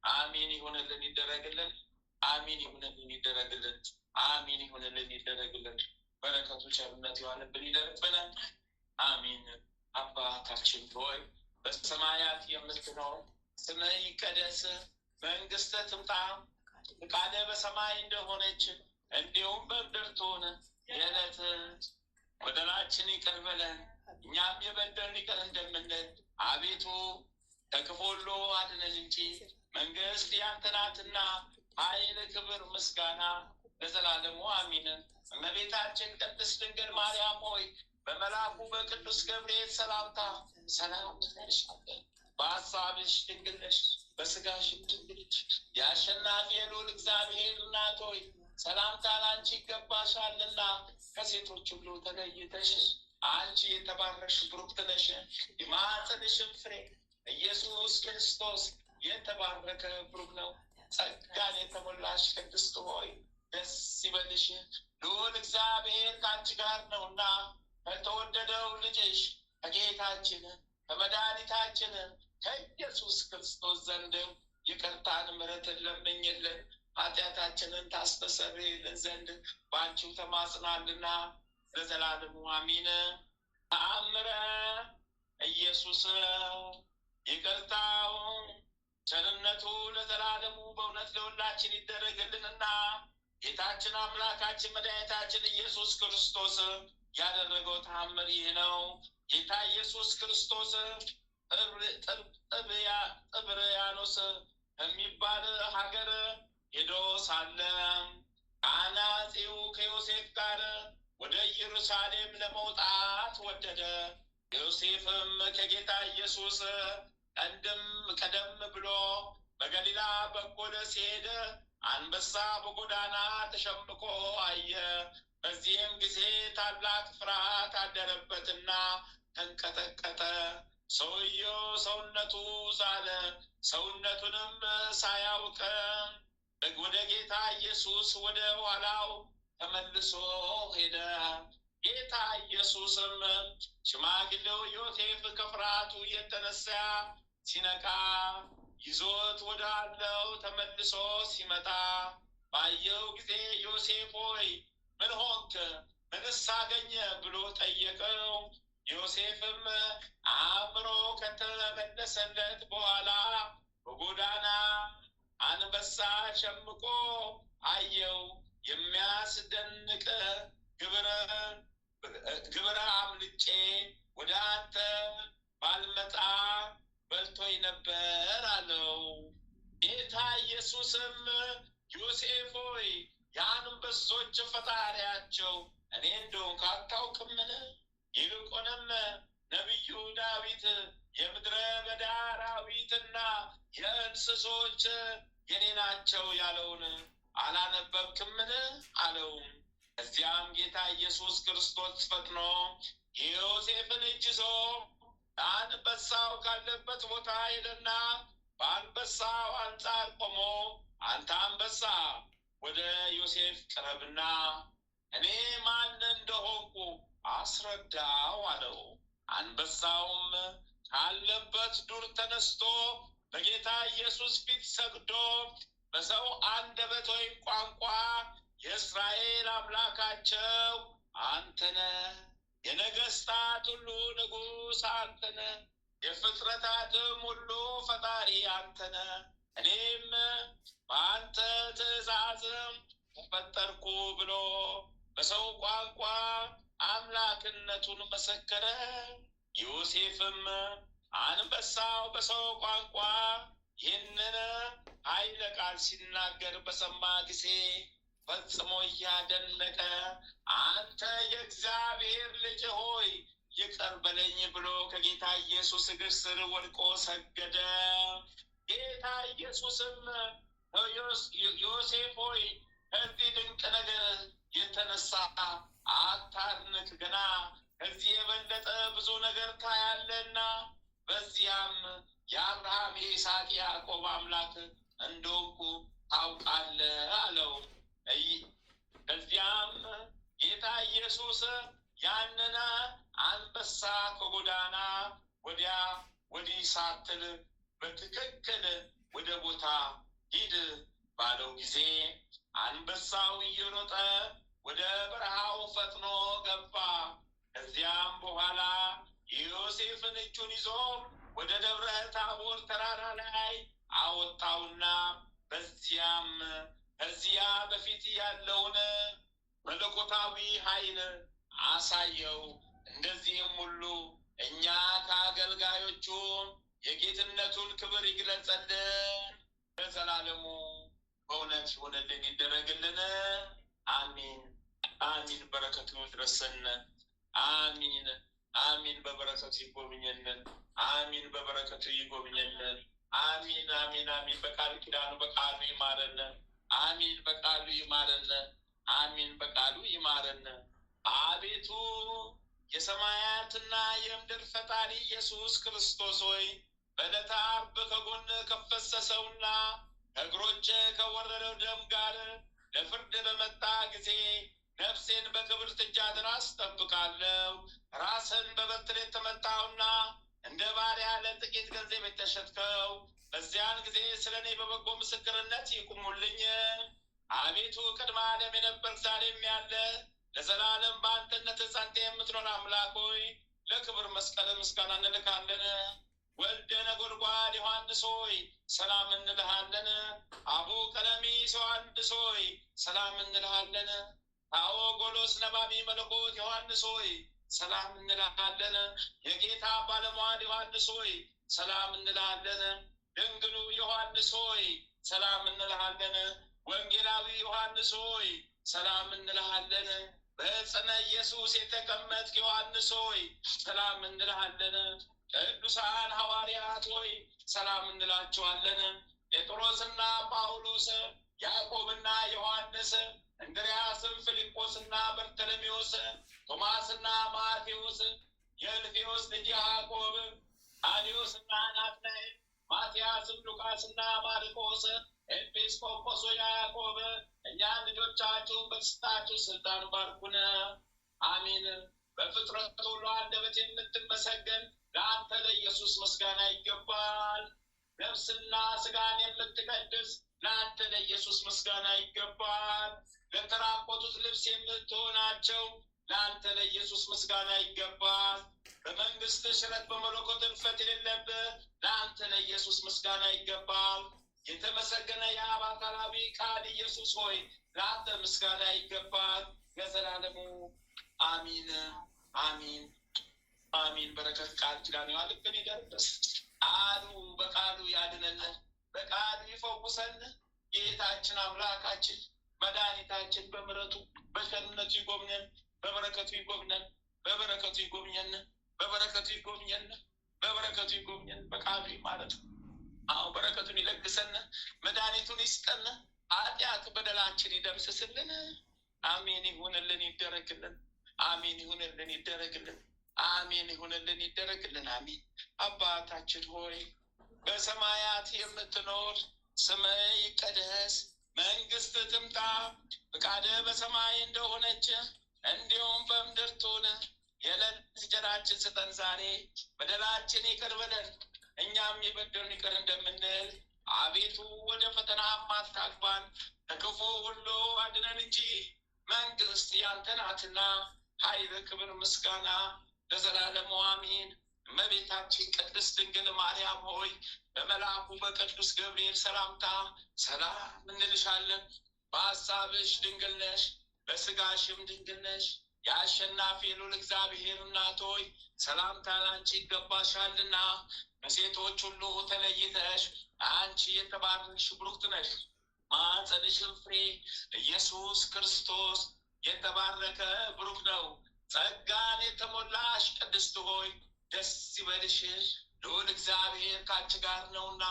አሜን ይሁንልን ይደረግልን፣ አሜን ይሁንልን ይደረግልን፣ አሜን ይሁንልን ይደረግልን። በረከቱ ቸርነት ይዋልብን ይደርብን፣ አሜን። አባታችን ሆይ በሰማያት የምትኖር ስምህ ይቀደስ፣ መንግስትህ ትምጣ፣ ፈቃድህ በሰማይ እንደሆነች እንዲሁም በምድር ትሁን። የዕለት በደላችንን ይቅር በለን እኛም የበደሉንን ይቅር እንደምንል፣ አቤቱ ከክፉ ሁሉ አድነን እንጂ መንግስት ያንተ ናትና ኃይል፣ ክብር፣ ምስጋና ለዘላለሙ አሜን። እመቤታችን ቅድስት ድንግል ማርያም ሆይ በመልአኩ በቅዱስ ገብርኤል ሰላምታ ሰላም ትነሻለን። በሀሳብሽ ድንግል ነሽ፣ በስጋሽም ድንግል ነሽ። የአሸናፊ የልዑል እግዚአብሔር እናት ሆይ ሰላምታ ላንቺ ይገባሻልና ከሴቶች ሁሉ ተለይተሽ አንቺ የተባረክሽ ብሩክት ነሽ። የማኅፀንሽም ፍሬ ኢየሱስ ክርስቶስ የተባረከ ብሩክ ነው። ጸጋን የተሞላሽ ቅድስት ሆይ ደስ ይበልሽ፣ ልዑል እግዚአብሔር ከአንቺ ጋር ነውና ከተወደደው ልጅሽ ከጌታችን ከመድኃኒታችን ከኢየሱስ ክርስቶስ ዘንድ ይቅርታን ምሕረትን ለምኝልን ኃጢአታችንን ታስተሰርይልን ዘንድ በአንቺው ተማጽናልና ለዘላለሙ አሜን። ተአምረ ኢየሱስ ይቅርታው ቸርነቱ ለዘላለሙ በእውነት ለሁላችን ይደረግልንና ጌታችን አምላካችን መድኃኒታችን ኢየሱስ ክርስቶስ ያደረገው ተአምር ይህ ነው። ጌታ ኢየሱስ ክርስቶስ ጥብርያኖስ የሚባል ሀገር ሄዶ ሳለ ከአናጺው ከዮሴፍ ጋር ወደ ኢየሩሳሌም ለመውጣት ወደደ። ዮሴፍም ከጌታ ኢየሱስ ቀደም ብሎ በገሊላ በኩል ሲሄድ አንበሳ በጎዳና ተሸምቆ አየ። በዚህም ጊዜ ታላቅ ፍርሃት አደረበትና ተንቀጠቀጠ። ሰውየው ሰውነቱ ዛለ። ሰውነቱንም ሳያውቅ ወደ ጌታ ኢየሱስ ወደ ኋላው ተመልሶ ሄደ። ጌታ ኢየሱስም ሽማግሌው ዮሴፍ ከፍርሃቱ የተነሳ ሲነቃ ይዞት ወዳለው ተመልሶ ሲመጣ ባየው ጊዜ ዮሴፍ ሆይ ምን ሆንክ? ምንስ አገኘ? ብሎ ጠየቀው። ዮሴፍም አእምሮ ከተመለሰለት በኋላ በጎዳና አንበሳ ሸምቆ አየው። የሚያስደንቅ ግብረ አምልጬ ወደ አንተ ባልመጣ በልቶኝ ነበር አለው። ጌታ ኢየሱስም ዮሴፍ ሆይ የአንበሶች ፈጣሪያቸው እኔ እንደሆንኩ አታውቅምን? ይልቁንም ነቢዩ ዳዊት የምድረ በዳ አራዊትና የእንስሶች የኔ ናቸው ያለውን አላነበብክምን? አለው። ከዚያም ጌታ ኢየሱስ ክርስቶስ ፈጥኖ የዮሴፍን እጅ ይዞ አንበሳው ካለበት ቦታ ሄደና በአንበሳው አንጻር ቆሞ አንተ አንበሳ ወደ ዮሴፍ ቅረብና እኔ ማን እንደሆንኩ አስረዳው አለው። አንበሳውም ካለበት ዱር ተነስቶ በጌታ ኢየሱስ ፊት ሰግዶ በሰው አንደበት ወይም ቋንቋ የእስራኤል አምላካቸው አንተነ፣ የነገስታት ሁሉ ንጉሥ አንተነ፣ የፍጥረታትም ሁሉ ፈጣሪ አንተነ። እኔም በአንተ ትእዛዝም ተፈጠርኩ ብሎ በሰው ቋንቋ አምላክነቱን መሰከረ። ዮሴፍም አንበሳው በሰው ቋንቋ ይህንን ኃይለ ቃል ሲናገር በሰማ ጊዜ ፈጽሞ እያደነቀ አንተ የእግዚአብሔር ልጅ ሆይ ይቅር በለኝ ብሎ ከጌታ ኢየሱስ እግር ስር ወድቆ ሰገደ። ጌታ ኢየሱስም ዮሴፍ ሆይ ከዚህ ድንቅ ነገር የተነሳ አታድንቅ፣ ገና ከዚህ የበለጠ ብዙ ነገር ታያለና በዚያም የአብርሃም የይስሐቅ ያዕቆብ አምላክ እንደሆንኩ ታውቃለህ አለው። ከዚያም ጌታ ኢየሱስ ያንን አንበሳ ከጎዳና ወዲያ ወዲህ ሳትል በትክክል ወደ ቦታ ሂድ ባለው ጊዜ አንበሳው እየሮጠ ወደ በረሃው ፈጥኖ ገባ። ከዚያም በኋላ ዮሴፍን እጁን ይዞ ወደ ደብረ ታቦር ተራራ ላይ አወጣውና በዚያም ከዚያ በፊት ያለውን መለኮታዊ ኃይል አሳየው። እንደዚህም ሁሉ እኛ ከአገልጋዮቹ የጌትነቱን ክብር ይግለጸልን፣ ለዘላለሙ በእውነት ይሆንልን ይደረግልን። አሚን አሚን። በረከቱ ይድረሰን። አሚን አሚን። በበረከቱ ይጎብኘልን። አሚን። በበረከቱ ይጎብኘልን። አሚን አሚን አሚን። በቃሉ ኪዳኑ በቃሉ ይማረን። አሚን። በቃሉ ይማረን። አሚን። በቃሉ ይማረን። አቤቱ የሰማያትና የምድር ፈጣሪ ኢየሱስ ክርስቶስ ሆይ በዕለተ ዓርብ ከጎን ከፈሰሰውና ከእግሮች ከወረደው ደም ጋር ለፍርድ በመጣ ጊዜ ነፍሴን በክብርት እጅህ አስጠብቃለሁ። ራስን በበትር የተመታውና እንደ ባሪያ ለጥቂት ገንዘብ የተሸጥከው በዚያን ጊዜ ስለ እኔ በበጎ ምስክርነት ይቁሙልኝ። አቤቱ ቅድመ ዓለም የነበርክ ዛሬም ያለ ለዘላለም በአንድነት ጸንተህ የምትኖር አምላክ ሆይ ለክብር መስቀል ምስጋና እንልካለን። ወልደ ነጎድጓድ ዮሐንስ ሆይ ሰላም እንልሃለን። አቡ ቀለሚስ ዮሐንስ ሆይ ሰላም እንልሃለን። ታኦጎሎስ ነባቢ መለኮት ዮሐንስ ሆይ ሰላም እንልሃለን። የጌታ ባለሟል ዮሐንስ ሆይ ሰላም እንልሃለን። ድንግሉ ዮሐንስ ሆይ ሰላም እንልሃለን። ወንጌላዊ ዮሐንስ ሆይ ሰላም እንልሃለን። በዕፀነ ኢየሱስ የተቀመጥክ ዮሐንስ ሆይ ሰላም እንልሃለን። ቅዱሳን ሐዋርያት ሆይ ሰላም እንላቸዋለን። ጴጥሮስና ጳውሎስ፣ ያዕቆብና ዮሐንስ፣ እንድርያስም፣ ፊልጶስና በርተሎሜዎስ፣ ቶማስና ማቴዎስ፣ የእልፌዎስ ልጅ ያዕቆብ፣ ታዴዎስና ናትናኤል፣ ማትያስም፣ ሉቃስና ማርቆስ፣ ኤጲስቆጶሱ ያዕቆብ፣ እኛን ልጆቻችሁን በተሰጣችሁ ስልጣን ባርኩን። አሚን። በፍጥረት ሁሉ አንደበት የምትመሰገን ለአንተ ለኢየሱስ ምስጋና ይገባል። ነፍስና ስጋን የምትቀድስ ለአንተ ለኢየሱስ ምስጋና ይገባል። ለተራቆቱት ልብስ የምትሆናቸው ለአንተ ለኢየሱስ ምስጋና ይገባል። በመንግስት ሽረት በመለኮት እልፈት የሌለብህ ለአንተ ለኢየሱስ ምስጋና ይገባል። የተመሰገነ የአብ አካላዊ ቃል ኢየሱስ ሆይ ለአንተ ምስጋና ይገባል ለዘላለሙ አሚን አሚን አሚን። በረከት ቃል ኪዳን ያልብን ይደርስ። ቃሉ በቃሉ ያድነን፣ በቃሉ ይፈውሰን። ጌታችን አምላካችን መድኃኒታችን በምሕረቱ በቸርነቱ ይጎብኘን፣ በበረከቱ ይጎብኘን፣ በበረከቱ ይጎብኘን፣ በበረከቱ ይጎብኘን፣ በበረከቱ ይጎብኘን። በቃሉ ማለት አሁን በረከቱን ይለግሰን፣ መድኃኒቱን ይስጠን፣ ኃጢአት በደላችን ይደምስስልን። አሜን ይሁንልን ይደረግልን። አሜን ይሁንልን ይደረግልን። አሜን ይሁንልን ይደረግልን። አሜን። አባታችን ሆይ በሰማያት የምትኖር ስምህ ይቀደስ፣ መንግስት ትምጣ፣ ፈቃድህ በሰማይ እንደሆነች እንዲሁም በምድር ትሁን። የዕለት እንጀራችንን ስጠን ዛሬ፣ በደላችን ይቅር በለን እኛም የበደሉንን ይቅር እንደምንል፣ አቤቱ ወደ ፈተና አታግባን፣ ከክፉ ሁሉ አድነን እንጂ መንግስት ያንተ ናትና ኃይል፣ ክብር፣ ምስጋና ለዘላለሙ አሜን። እመቤታችን ቅድስት ድንግል ማርያም ሆይ በመልአኩ በቅዱስ ገብርኤል ሰላምታ ሰላም እንልሻለን። በሐሳብሽ ድንግል ነሽ፣ በስጋሽም ድንግል ነሽ። የአሸናፊ ልዑል እግዚአብሔር እናት ሆይ ሰላምታ ላንቺ ይገባሻልና ከሴቶች ሁሉ ተለይተሽ አንቺ የተባረክሽ ብሩክት ነሽ። ማኅፀንሽም ፍሬ ኢየሱስ ክርስቶስ የተባረከ ብሩክ ነው። ጸጋን የተሞላሽ ቅድስት ሆይ ደስ ይበልሽ፣ ልዑል እግዚአብሔር ካንቺ ጋር ነውና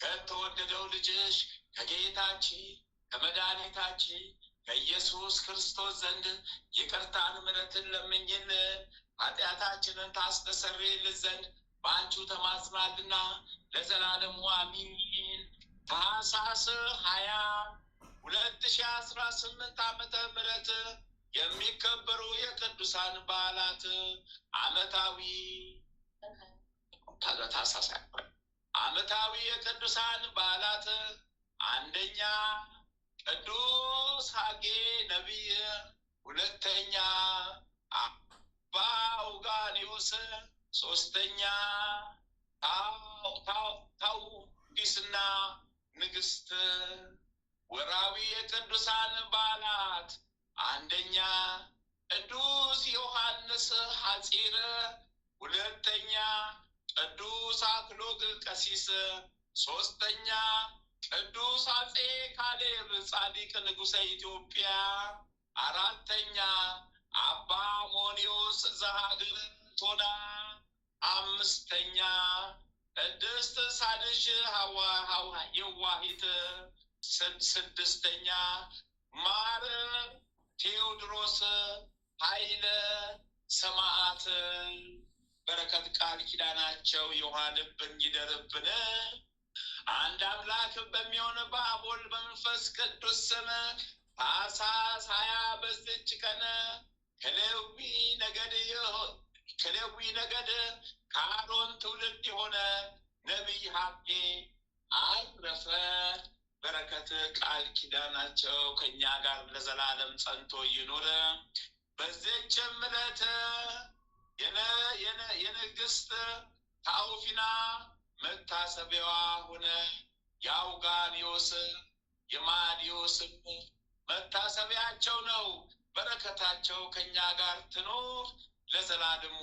ከተወደደው ልጅሽ ከጌታችን ከመድኃኒታችን ከኢየሱስ ክርስቶስ ዘንድ ይቅርታን ምሕረትን ለምኝልን ኃጢአታችንን ታስተሰርይልን ዘንድ በአንቺ ተማጽናልና ለዘላለሙ አሜን። ታኅሳስ 20 2018 ዓመተ ምህረት የሚከበሩ የቅዱሳን በዓላት ዓመታዊ የቅዱሳን በዓላት፣ አንደኛ ቅዱስ ሐጌ ነቢይ፣ ሁለተኛ አባ ኡጋንዮስ፣ ሶስተኛ ታውፊስና ንግሥት። ወርኃዊ የቅዱሳን በዓላት፣ አንደኛ ቅዱስ ዮሐንስ ሐጺር፣ ሁለተኛ ቅዱስ አክሎግ ቀሲስ፣ ሶስተኛ ቅዱስ አጼ ካሌብ ጻድቅ ንጉሠ ኢትዮጵያ፣ አራተኛ አባ አሞንዮስ ዘሀገረ ቶና፣ አምስተኛ ቅድስት ሳድሽ የዋሂት፣ ስድስተኛ ማር ቴዎድሮስ ኃይለ ሰማዕት። በረከት ቃል ኪዳናቸው የዋለብን ይደርብን። አንድ አምላክ በሚሆን በአብ ወልድ በመንፈስ ቅዱስ ስም ታኅሳስ 20 በዚች ቀን ከሌዊ ነገድ ከአሮን ትውልድ የሆነ ነቢይ ሐጌ አረፈ። በረከት ቃል ኪዳናቸው ከእኛ ጋር ለዘላለም ጸንቶ ይኑር። በዚችም ዕለት የንግሥት ታውፊና መታሰቢያዋ ሆነ። የአውጋንዮስ የማዲዮስም መታሰቢያቸው ነው። በረከታቸው ከእኛ ጋር ትኑር ለዘላለሙ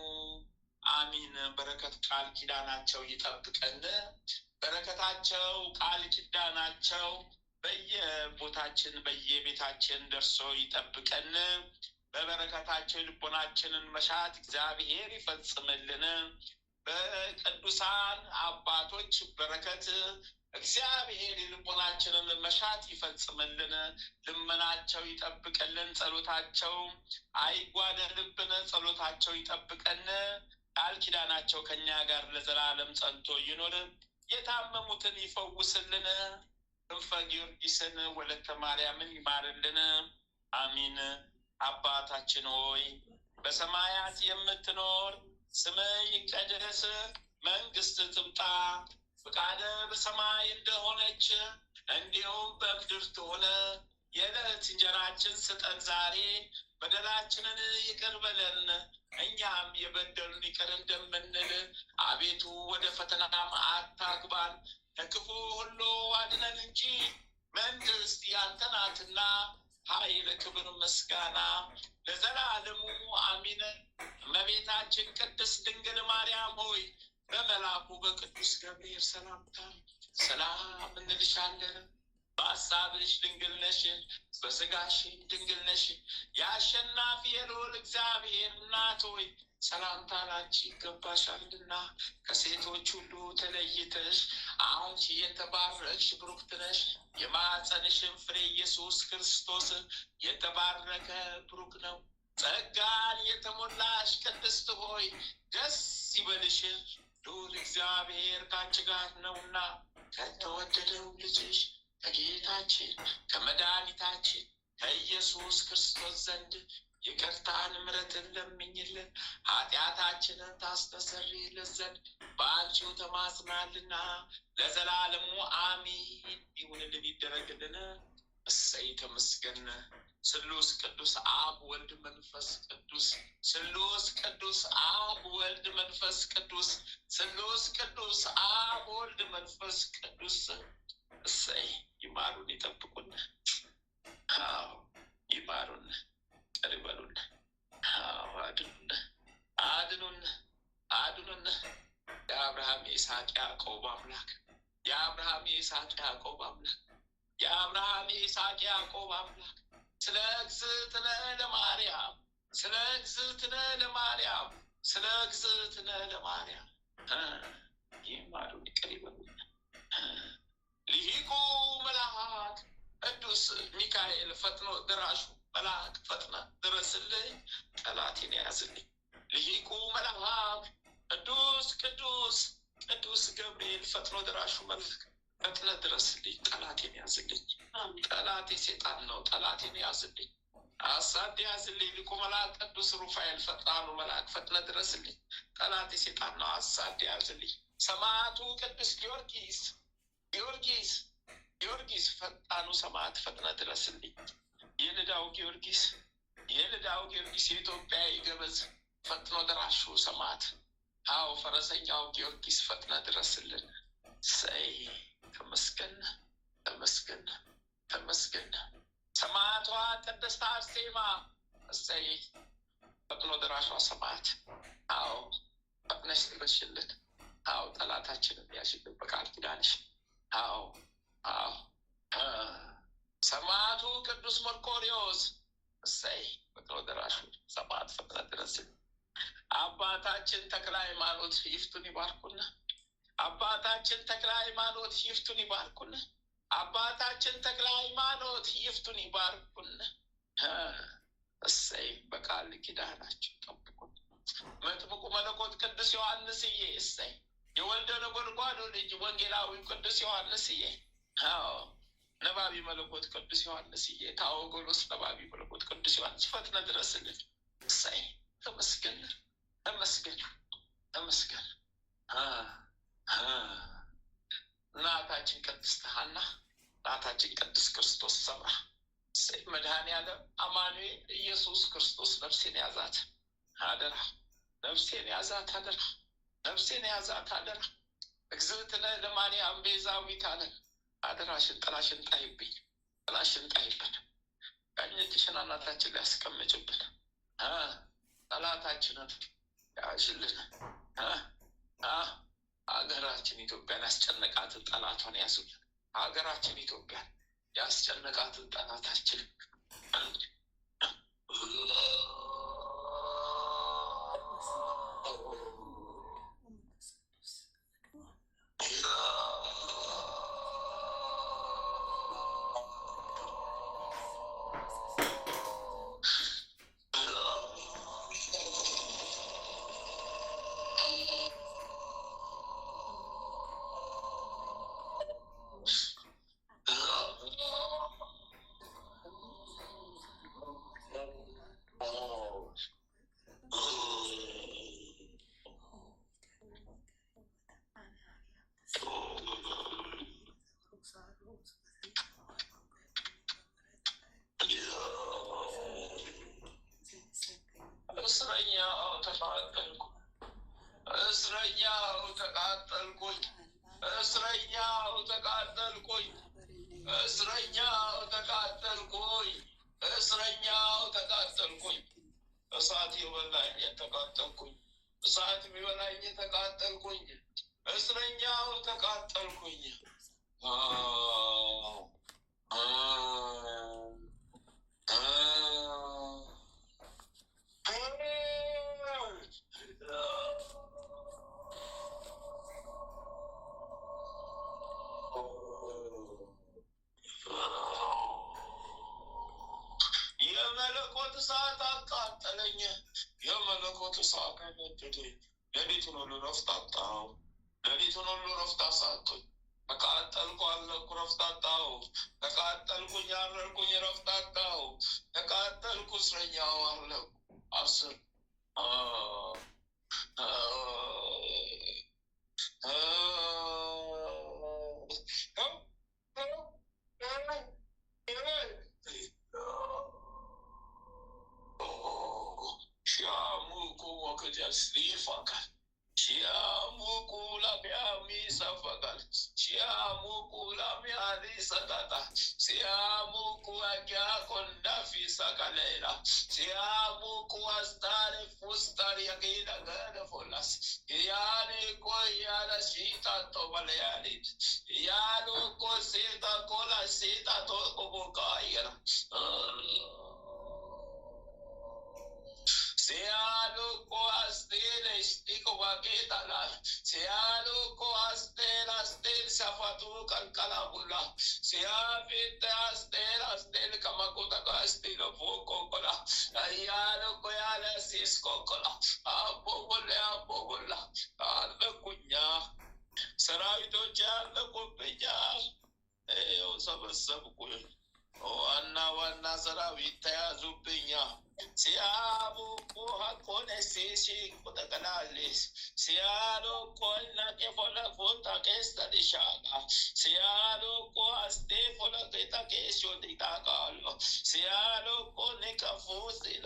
አሚን። በረከት ቃል ኪዳናቸው ይጠብቀን። በረከታቸው ቃል ኪዳናቸው በየቦታችን በየቤታችን ደርሶ ይጠብቀን። በበረከታቸው ልቦናችንን መሻት እግዚአብሔር ይፈጽምልን። በቅዱሳን አባቶች በረከት እግዚአብሔር የልቦናችንን መሻት ይፈጽምልን። ልመናቸው ይጠብቀልን። ጸሎታቸው አይጓደልብን። ጸሎታቸው ይጠብቀን። ቃል ኪዳናቸው ከእኛ ጋር ለዘላለም ጸንቶ ይኖር። የታመሙትን ይፈውስልን። ክንፈ ጊዮርጊስን ወለተ ማርያምን ይማርልን። አሚን። አባታችን ሆይ በሰማያት የምትኖር ስምህ ይቀደስ፣ መንግስት ትምጣ፣ ፈቃደ በሰማይ እንደሆነች እንዲሁም በምድር ትሆነ። የዕለት እንጀራችን ስጠን ዛሬ፣ በደላችንን ይቅር በለን እኛም የበደሉን ይቅር እንደምንል። አቤቱ ወደ ፈተናም አታግባን፣ ከክፉ ሁሉ አድነን እንጂ መንግስት ያንተ ናትና ኃይል፣ ክብር፣ ምስጋና ለዘላለሙ አሚን። እመቤታችን ቅድስት ድንግል ማርያም ሆይ በመልአኩ በቅዱስ ገብርኤል ሰላምታ ሰላም እንልሻለን። በሐሳብሽ ድንግል ነሽ፣ በስጋሽ ድንግል ነሽ። የአሸናፊ የልዑል እግዚአብሔር እናት ሆይ ሰላምታ ላንቺ ይገባሻልና ከሴቶች ሁሉ ተለይተሽ አንቺ የተባረክሽ ብሩክት ነሽ። የማኅፀንሽም ፍሬ ኢየሱስ ክርስቶስ የተባረከ ብሩክ ነው። ጸጋን የተሞላሽ ቅድስት ሆይ ደስ ይበልሽ፣ ልዑል እግዚአብሔር ካንቺ ጋር ነውና ከተወደደው ልጅሽ ከጌታችን ከመድኃኒታችን ከኢየሱስ ክርስቶስ ዘንድ ይቅርታን ምሕረትን ለምኝልን ኃጢአታችንን ታስተሰርይልን ዘንድ በአንቺው ተማጽናልና ለዘላለሙ አሚን ይሁንልን ይደረግልን። እሰይ ተመስገን። ስሉስ ቅዱስ አብ ወልድ መንፈስ ቅዱስ ስሉስ ቅዱስ አብ ወልድ መንፈስ ቅዱስ ስሉስ ቅዱስ አብ ወልድ መንፈስ ቅዱስ እሰይ ይማሩን ይጠብቁን። አዎ ይማሩን ቀሪበሉን። አዎ አድኑን አድኑን አድኑን። የአብርሃም የይስሐቅ ያዕቆብ አምላክ የአብርሃም የይስሐቅ ያዕቆብ አምላክ የአብርሃም የይስሐቅ ያዕቆብ አምላክ ስለ እግዝእትነ ለማርያም ስለ እግዝእትነ ለማርያም ስለ እግዝእትነ ለማርያም ይማሩን ይቀሪበሉን። ሊቁ መልአክ ቅዱስ ሚካኤል ፈጥኖ ደራሹ መልአክ ፈጥነ ድረስልኝ ጠላቴን ያዝልኝ። ሊቁ መልአክ ቅዱስ ቅዱስ ቅዱስ ገብርኤል ፈጥኖ ደራሹ መልአክ ፈጥነ ድረስልኝ ጠላቴን ያዝልኝ። ጠላቴ ሴጣን ነው፣ ጠላቴን ያዝልኝ፣ አሳድ ያዝልኝ። ሊቁ መልአክ ቅዱስ ሩፋኤል ፈጣኑ መልአክ ፈጥነ ድረስልኝ ጠላቴ ሴጣን ነው፣ አሳድ ያዝልኝ። ሰማዕቱ ቅዱስ ጊዮርጊስ ጊዮርጊስ ጊዮርጊስ ፈጣኑ ሰማዕት ፈጥነ ድረስልኝ። የልዳው ጊዮርጊስ የልዳው ጊዮርጊስ የኢትዮጵያ ገበዝ ፈጥኖ ደራሹ ሰማዕት አዎ ፈረሰኛው ጊዮርጊስ ፈጥነ ድረስልን። ሰይ ተመስገን ተመስገን ተመስገን። ሰማዕቷ ቅድስት አርሴማ እሰይ ፈጥኖ ደራሿ ሰማዕት አዎ ፈጥነሽ ድረሽልን። አዎ ጠላታችንን ያሽልን በቃል ኪዳንሽ። አዎ አዎ ሰማዕቱ ቅዱስ መርቆሬዎስ እሰይ ፈጥኖ ደራሹ ሰማዕት ፈጥነ ድረስልን። አባታችን ተክለ ሃይማኖት ይፍቱን ይባርኩና አባታችን ተክለ ሃይማኖት ይፍቱን ይባርኩን። አባታችን ተክለ ሃይማኖት ይፍቱን ይባርኩን። እሰይ በቃል ኪዳናቸው ጠብቁን። መጥምቁ መለኮት ቅዱስ ዮሐንስዬ እሰይ የወልደ ነጎድጓዱ ልጅ ወንጌላዊ ቅዱስ ዮሐንስዬ አዎ ነባቢ መለኮት ቅዱስ ዮሐንስዬ ታወጎሎስ ነባቢ መለኮት ቅዱስ ዮሐንስ ፈጥነ ድረስልን። እሰይ ተመስገን ተመስገን ተመስገን። እናታችን ቅድስት ሐና እናታችን ቅድስት ክርስቶስ ሰምራ እሰይ መድኃኔዓለም አማኑኤል ኢየሱስ ክርስቶስ ነፍሴን ያዛት አደራ፣ ነፍሴን ያዛት አደራ፣ ነፍሴን ያዛት አደራ። እግዝእትነ ለማርያም ቤዛዊተ ዓለም አደራሽን ጥላሽን ጣይብኝ፣ ጥላሽን ጣይብን፣ ቀኝ እጅሽን አናታችን ላይ ያስቀምጭብን። ጠላታችንን ያዥልን። ሀገራችን ኢትዮጵያን ያስጨነቃትን ጠላቷን ያዙልን። ሀገራችን ኢትዮጵያን ያስጨነቃትን ጠላታችን ተቃጠልኩ እስረኛው አለሁ አስር ሰራዊቶች ያለቁብኛል። ሰበሰብኩኝ ዋና ሰራዊት ተያዙብኛል። ሲያሙቁ ሀኮነ ሲሲ ቁጠቀላሌስ ሲያሎ ቆና ፎለፎታ ቄስተዲሻቃ ሲያሎ ቆ አስቴ ፎለቄታ ቄሾ ዲጣቃሎ ሲያሎ ቆ ኒቀፉስላ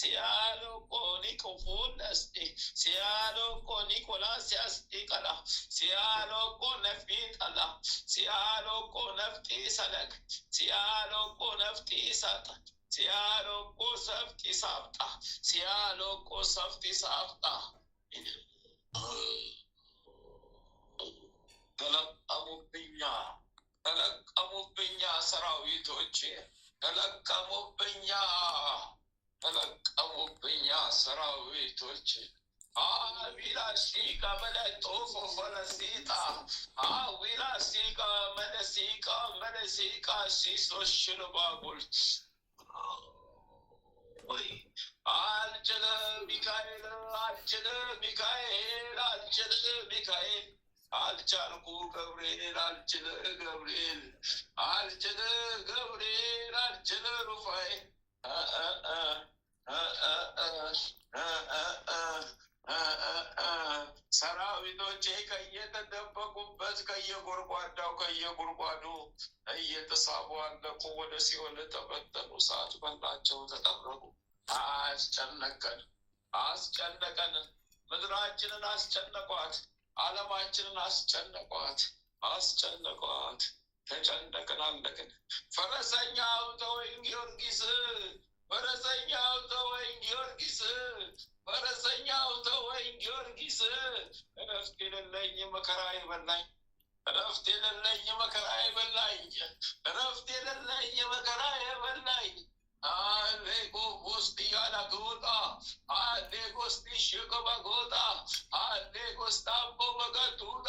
ሲያሎ ቆ ኒቆፉለስቲ ሲያሎ ቆ ኒቆላሲያስ ዲቀላ ሲያሎ ቆ ነፍጢቀላ ሲያሎ ቆ ነፍጢ ሰለቅ ሲያሎ ቆ ነፍጢ ሰጠ ሲያሎ ቆ ሰፍጢ ሳፍጣ ሲያሎ ቆ ሰፍጢ ሳፍጣ ተለቀሙብኛ ሰራዊቶቼ ተለቀሙብኛ ሰራዊቶቼ አዊላሲቃ መለጦፎ ፈለሲጣ አዊላሲቃ መለሲቃ ሲሶሽልባቡል አልችልም ሚካኤል አልቻልኩ ገብርኤል አልችል ሩፋኤል ሰራዊቶቼ ከየተደበቁበት ከየጉድጓዱ እየተሳቡ አለቁ። ወደ ሲኦል ተበተኑ። ሰዓት በላቸው፣ ተጠረጉ። አስጨነቀን። ምድራችንን አስጨነቋት። ዓለማችንን አስጨነቋት። ተጨነቅን፣ አለቅን። ፈረሰኛው ተወኝ ጊዮርጊስ፣ እረፍት የሌለኝ መከራ ይበላኝ፣ አሌ ጎስቲ ያላጎጣ አሌ ጎስቲ ሽቀባጎጣ አሌ ጎስታቦ በገቱዳ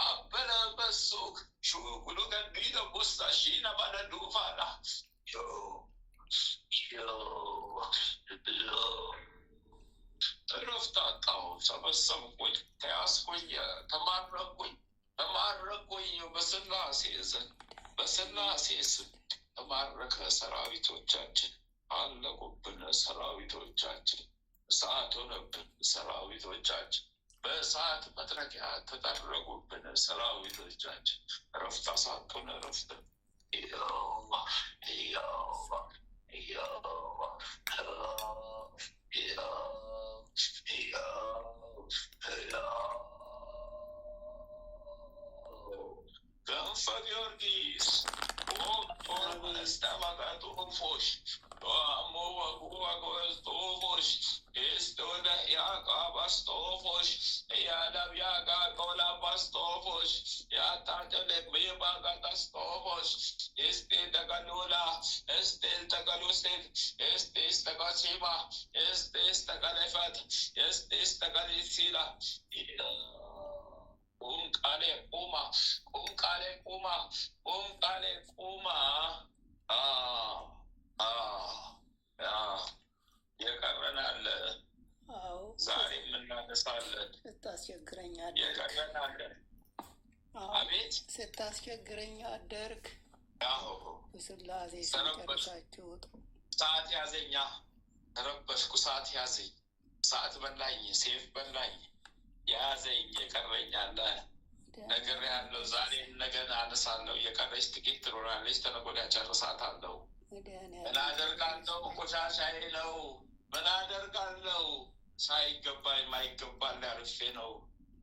አበለ በሱክ ሹጉሉ ገንቢደ ቦስታ ሺና ባለ ዱፋዳ እረፍት አጣሁ። ሰበሰብኩኝ፣ ተያዝኩኝ፣ ተማረኩኝ። በስላሴ ስም ተማረከ። ሰራዊቶቻችን አለቁብን። እሳት ሆነብን። ሰራዊቶቻችን በእሳት መጥረጊያ ተጠረጉብን። ሰራዊቶቻችን እረፍት አሳጡን። እረፍት ገንፈ ጊዮርጊስ ስታማጋጡፎሽ ሞወጉዋጎስቶፎሽ ስቶደ ያቃባስቶፎሽ ያዳብያጋ ቆላባስቶፎሽ ያታጨለቅቤባጋጣስቶፎሽ ስቴል ተቀሉላ ስቴል ተቀሉስቴል ስቴስ ተቀሲባ ስቴስ ተቀለፈት ስቴስ ተቀሊሲላ ቁምቃሌ ቁማ የቀረን አለ። ዛሬ የምናነሳለን። ልታስቸግረኛለህ። የቀረን አለ። አቤት ስታስቸግረኝ አደርክ። አዎ ስላሴ ሲጨርሳችሁ ሰዓት ያዘኛ ረበሽኩ። ሰዓት ያዘኝ፣ ሰዓት በላኝ፣ ሴፍ በላኝ፣ ያዘኝ። የቀረኝ አለ ነገር ያለው ዛሬ ነገን አነሳለሁ። የቀረች ጥቂት ትኖራለች፣ ተነገ ወዲያ ጨርሳታለሁ። ምን አደርጋለሁ? ቆሻሻዬ ነው። ምን አደርጋለሁ? ሳይገባኝ ማይገባል አልፌ ነው።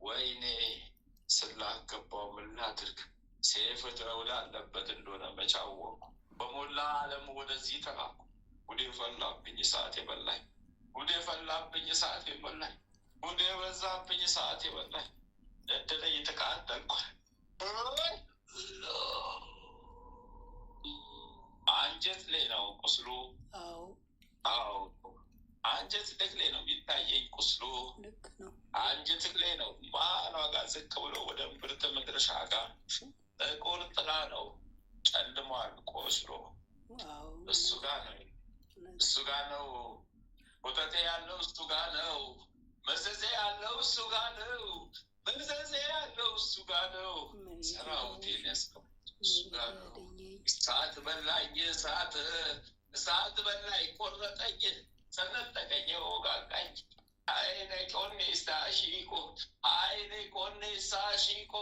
ወይኔ ስላገባው ምን ላድርግ? ሴፍ ወደ አለበት እንደሆነ መቻወቁ። በሞላ ዓለም ወደዚህ ተላኩ። ጉዴ ፈላብኝ፣ ሰዓት የበላኝ። ጉዴ ፈላብኝ፣ ሰዓት የበላኝ። ጉዴ በዛብኝ፣ ሰዓት የበላኝ። እድለ እየተቃጠልኩ አንጀት ላይ ነው ቁስሉ። አዎ አንጀት ልክ ላይ ነው የሚታየኝ ቁስሉ። አንጀት ላይ ነው ማሏ ጋር ዝቅ ብሎ ወደ እምብርት መድረሻ ጋር ጥቁር ጥላ ነው። ጨልሟል ቆስሎ። እሱ ጋር ነው፣ እሱ ጋር ነው። ወተቴ ያለው እሱ ጋር ነው። መዘዜ ያለው እሱ ጋር ነው። መዘዜ ያለው እሱ ጋር ነው። ሰራዊቴን ያስቀምጥ እሱ ጋር ነው። ሰዓት በላኝ፣ ሰዓት በላኝ፣ ቆረጠኝ፣ ሰነጠቀኝ፣ ወጋጋኝ። አይኔ ቆኔ ሳሺቆ፣ አይኔ ቆኔ ሳሺቆ።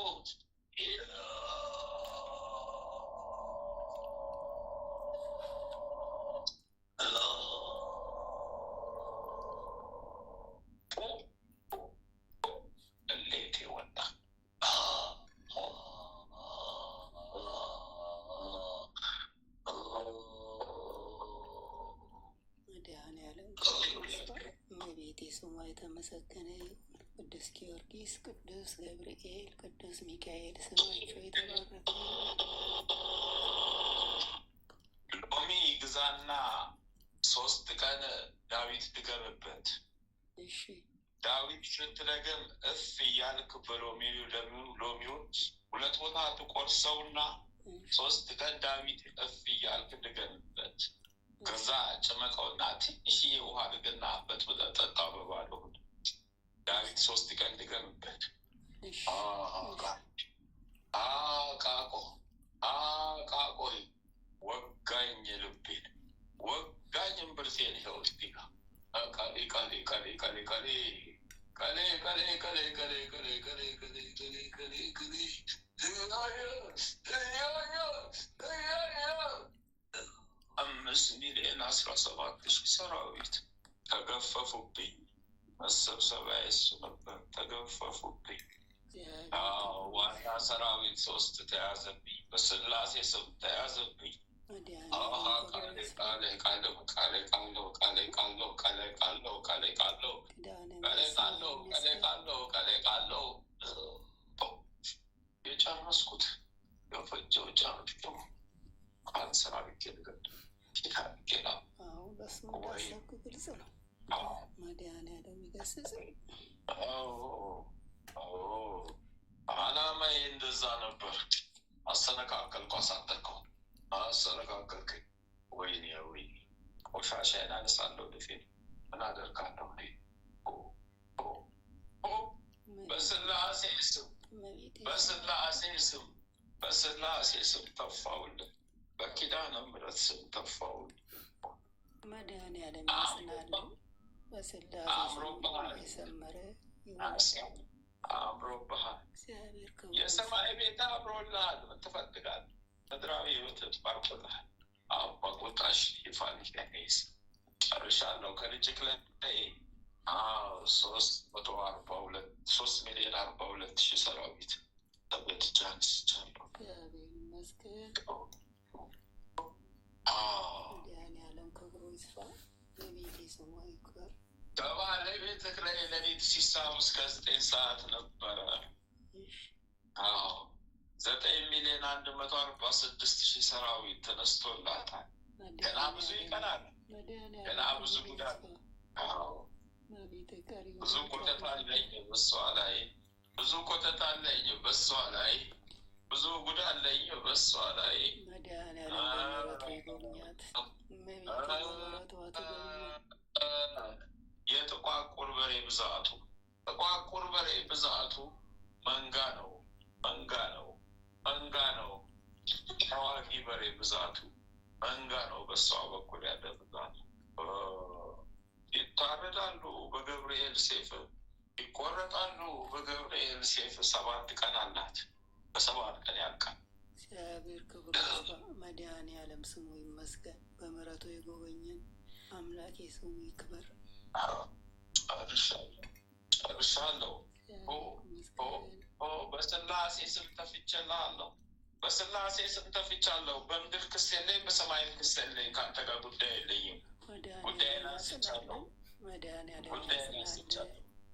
ስሟ የተመሰገነ ይሁን። ቅዱስ ጊዮርጊስ፣ ቅዱስ ገብርኤል፣ ቅዱስ ሚካኤል ስማቸው የተባረከ። ሎሚ ግዛና 3 ቀን ዳዊት ድገምበት። እሺ ዳዊት ስትደግም እፍ እያልክ ሎሚውን 2 ቦታ ትቆርሰውና 3 ቀን ዳዊት እፍ እያልክ ድገምበት። ከዛ ጭመቀውና ትንሽዬ ውሃ አድርግና በጥብጠህ ጠጣው በባዶ ሆድ። ዳዊት 3 ቀን ድገምበት። አቃቆይ ወጋኝ ልቤን፣ ወጋኝ እምብርቴን። ይኸው እስኪ $5,017,000 ሰራዊት ተገፈፉብኝ። መሰብሰቢያ እሱ ነበር። ተገፈፉብኝ። ዋና ሰራዊት 3 ተያዘብኝ። በስላሴ ስም ተያዘብኝ። የጨረስኩት የፈጀው ጨርሾ ካንሰር አድርጌ ልገድ በስሙ እንዳሰብክ ግልጽ ነው። መድኃኒዓለም ይገስጽ። አላማዬ እንደዛ ነበር። አሰነካከልኩ፣ አሳጠርከው፣ አሰነካከልከኝ። ወይኔ ወይኔ፣ ቆሻሻዬን አነሳለሁ ልፌን። ምን አደርጋለሁ? በስላሴ ስም፣ በስላሴ ስም፣ በስላሴ ስም ተፋውልን። በኪዳነ ምሕረት ስም ተፋውልን። መድኃኒዓለም ያጽናልን። በስላሴ ስም የሰመረ ይሆናል። አምሮብሃል። የሰማይ ቤት አምሮልሃል። ምን ትፈልጋለህ? ምድራዊ ሕይወት ባርኮልሃል። አባቆጣሽ ይፋልሽ ጨርሻለሁ። ከልጅክ ላይ 3,42,000 ሰራዊት ተበድጃ አንስቻለሁ። እግዚአብሔር ይመስገን። መድኃኒዓለም ክብሩ ይስፋ። የቤቴ ስሟ ይክበር። ከባለቤትህ ላይ ሌሊት ሲሳብ እስከ 9 ሰዓት ነበረ። 9,146,000 ሰራዊት ተነስቶላታል። ገና ብዙ ይቀራል። ገና ብዙ ጉዳት፣ ብዙ ቆጠት አለኝ በሷ ላይ፣ ብዙ ቆጠት አለኝ በሷ ላይ፣ ብዙ ጉዳት አለኝ በሷ ላይ። የጥቋቁር በሬ ብዛቱ፣ ጥቋቁር በሬ ብዛቱ መንጋ ነው። ተዋጊ በሬ ብዛቱ መንጋ ነው። በሷ በኩል ያለ ብዛቱ ይታረዳሉ በገብርኤል ሴፍ፣ ይቆረጣሉ በገብርኤል ሴፍ። 7 ቀን አላት፣ በ7 ቀን ያልቃል። እግዚአብሔር ክብር መድኃኔዓለም ስሙ ይመስገን። በምሕረቱ የጎበኘን አምላክ ስሙ ይክበር። ጨርሻለሁ። በስላሴ ስም ተፍቼልሃለሁ። በስላሴ ስም ተፍቻለሁ። በምድር ክስ የለኝም፣ በሰማይም ክስ የለኝም። ከአንተ ጋር ጉዳይ የለኝም። ጉዳይን አንስቻለሁ። መድኃኔዓለም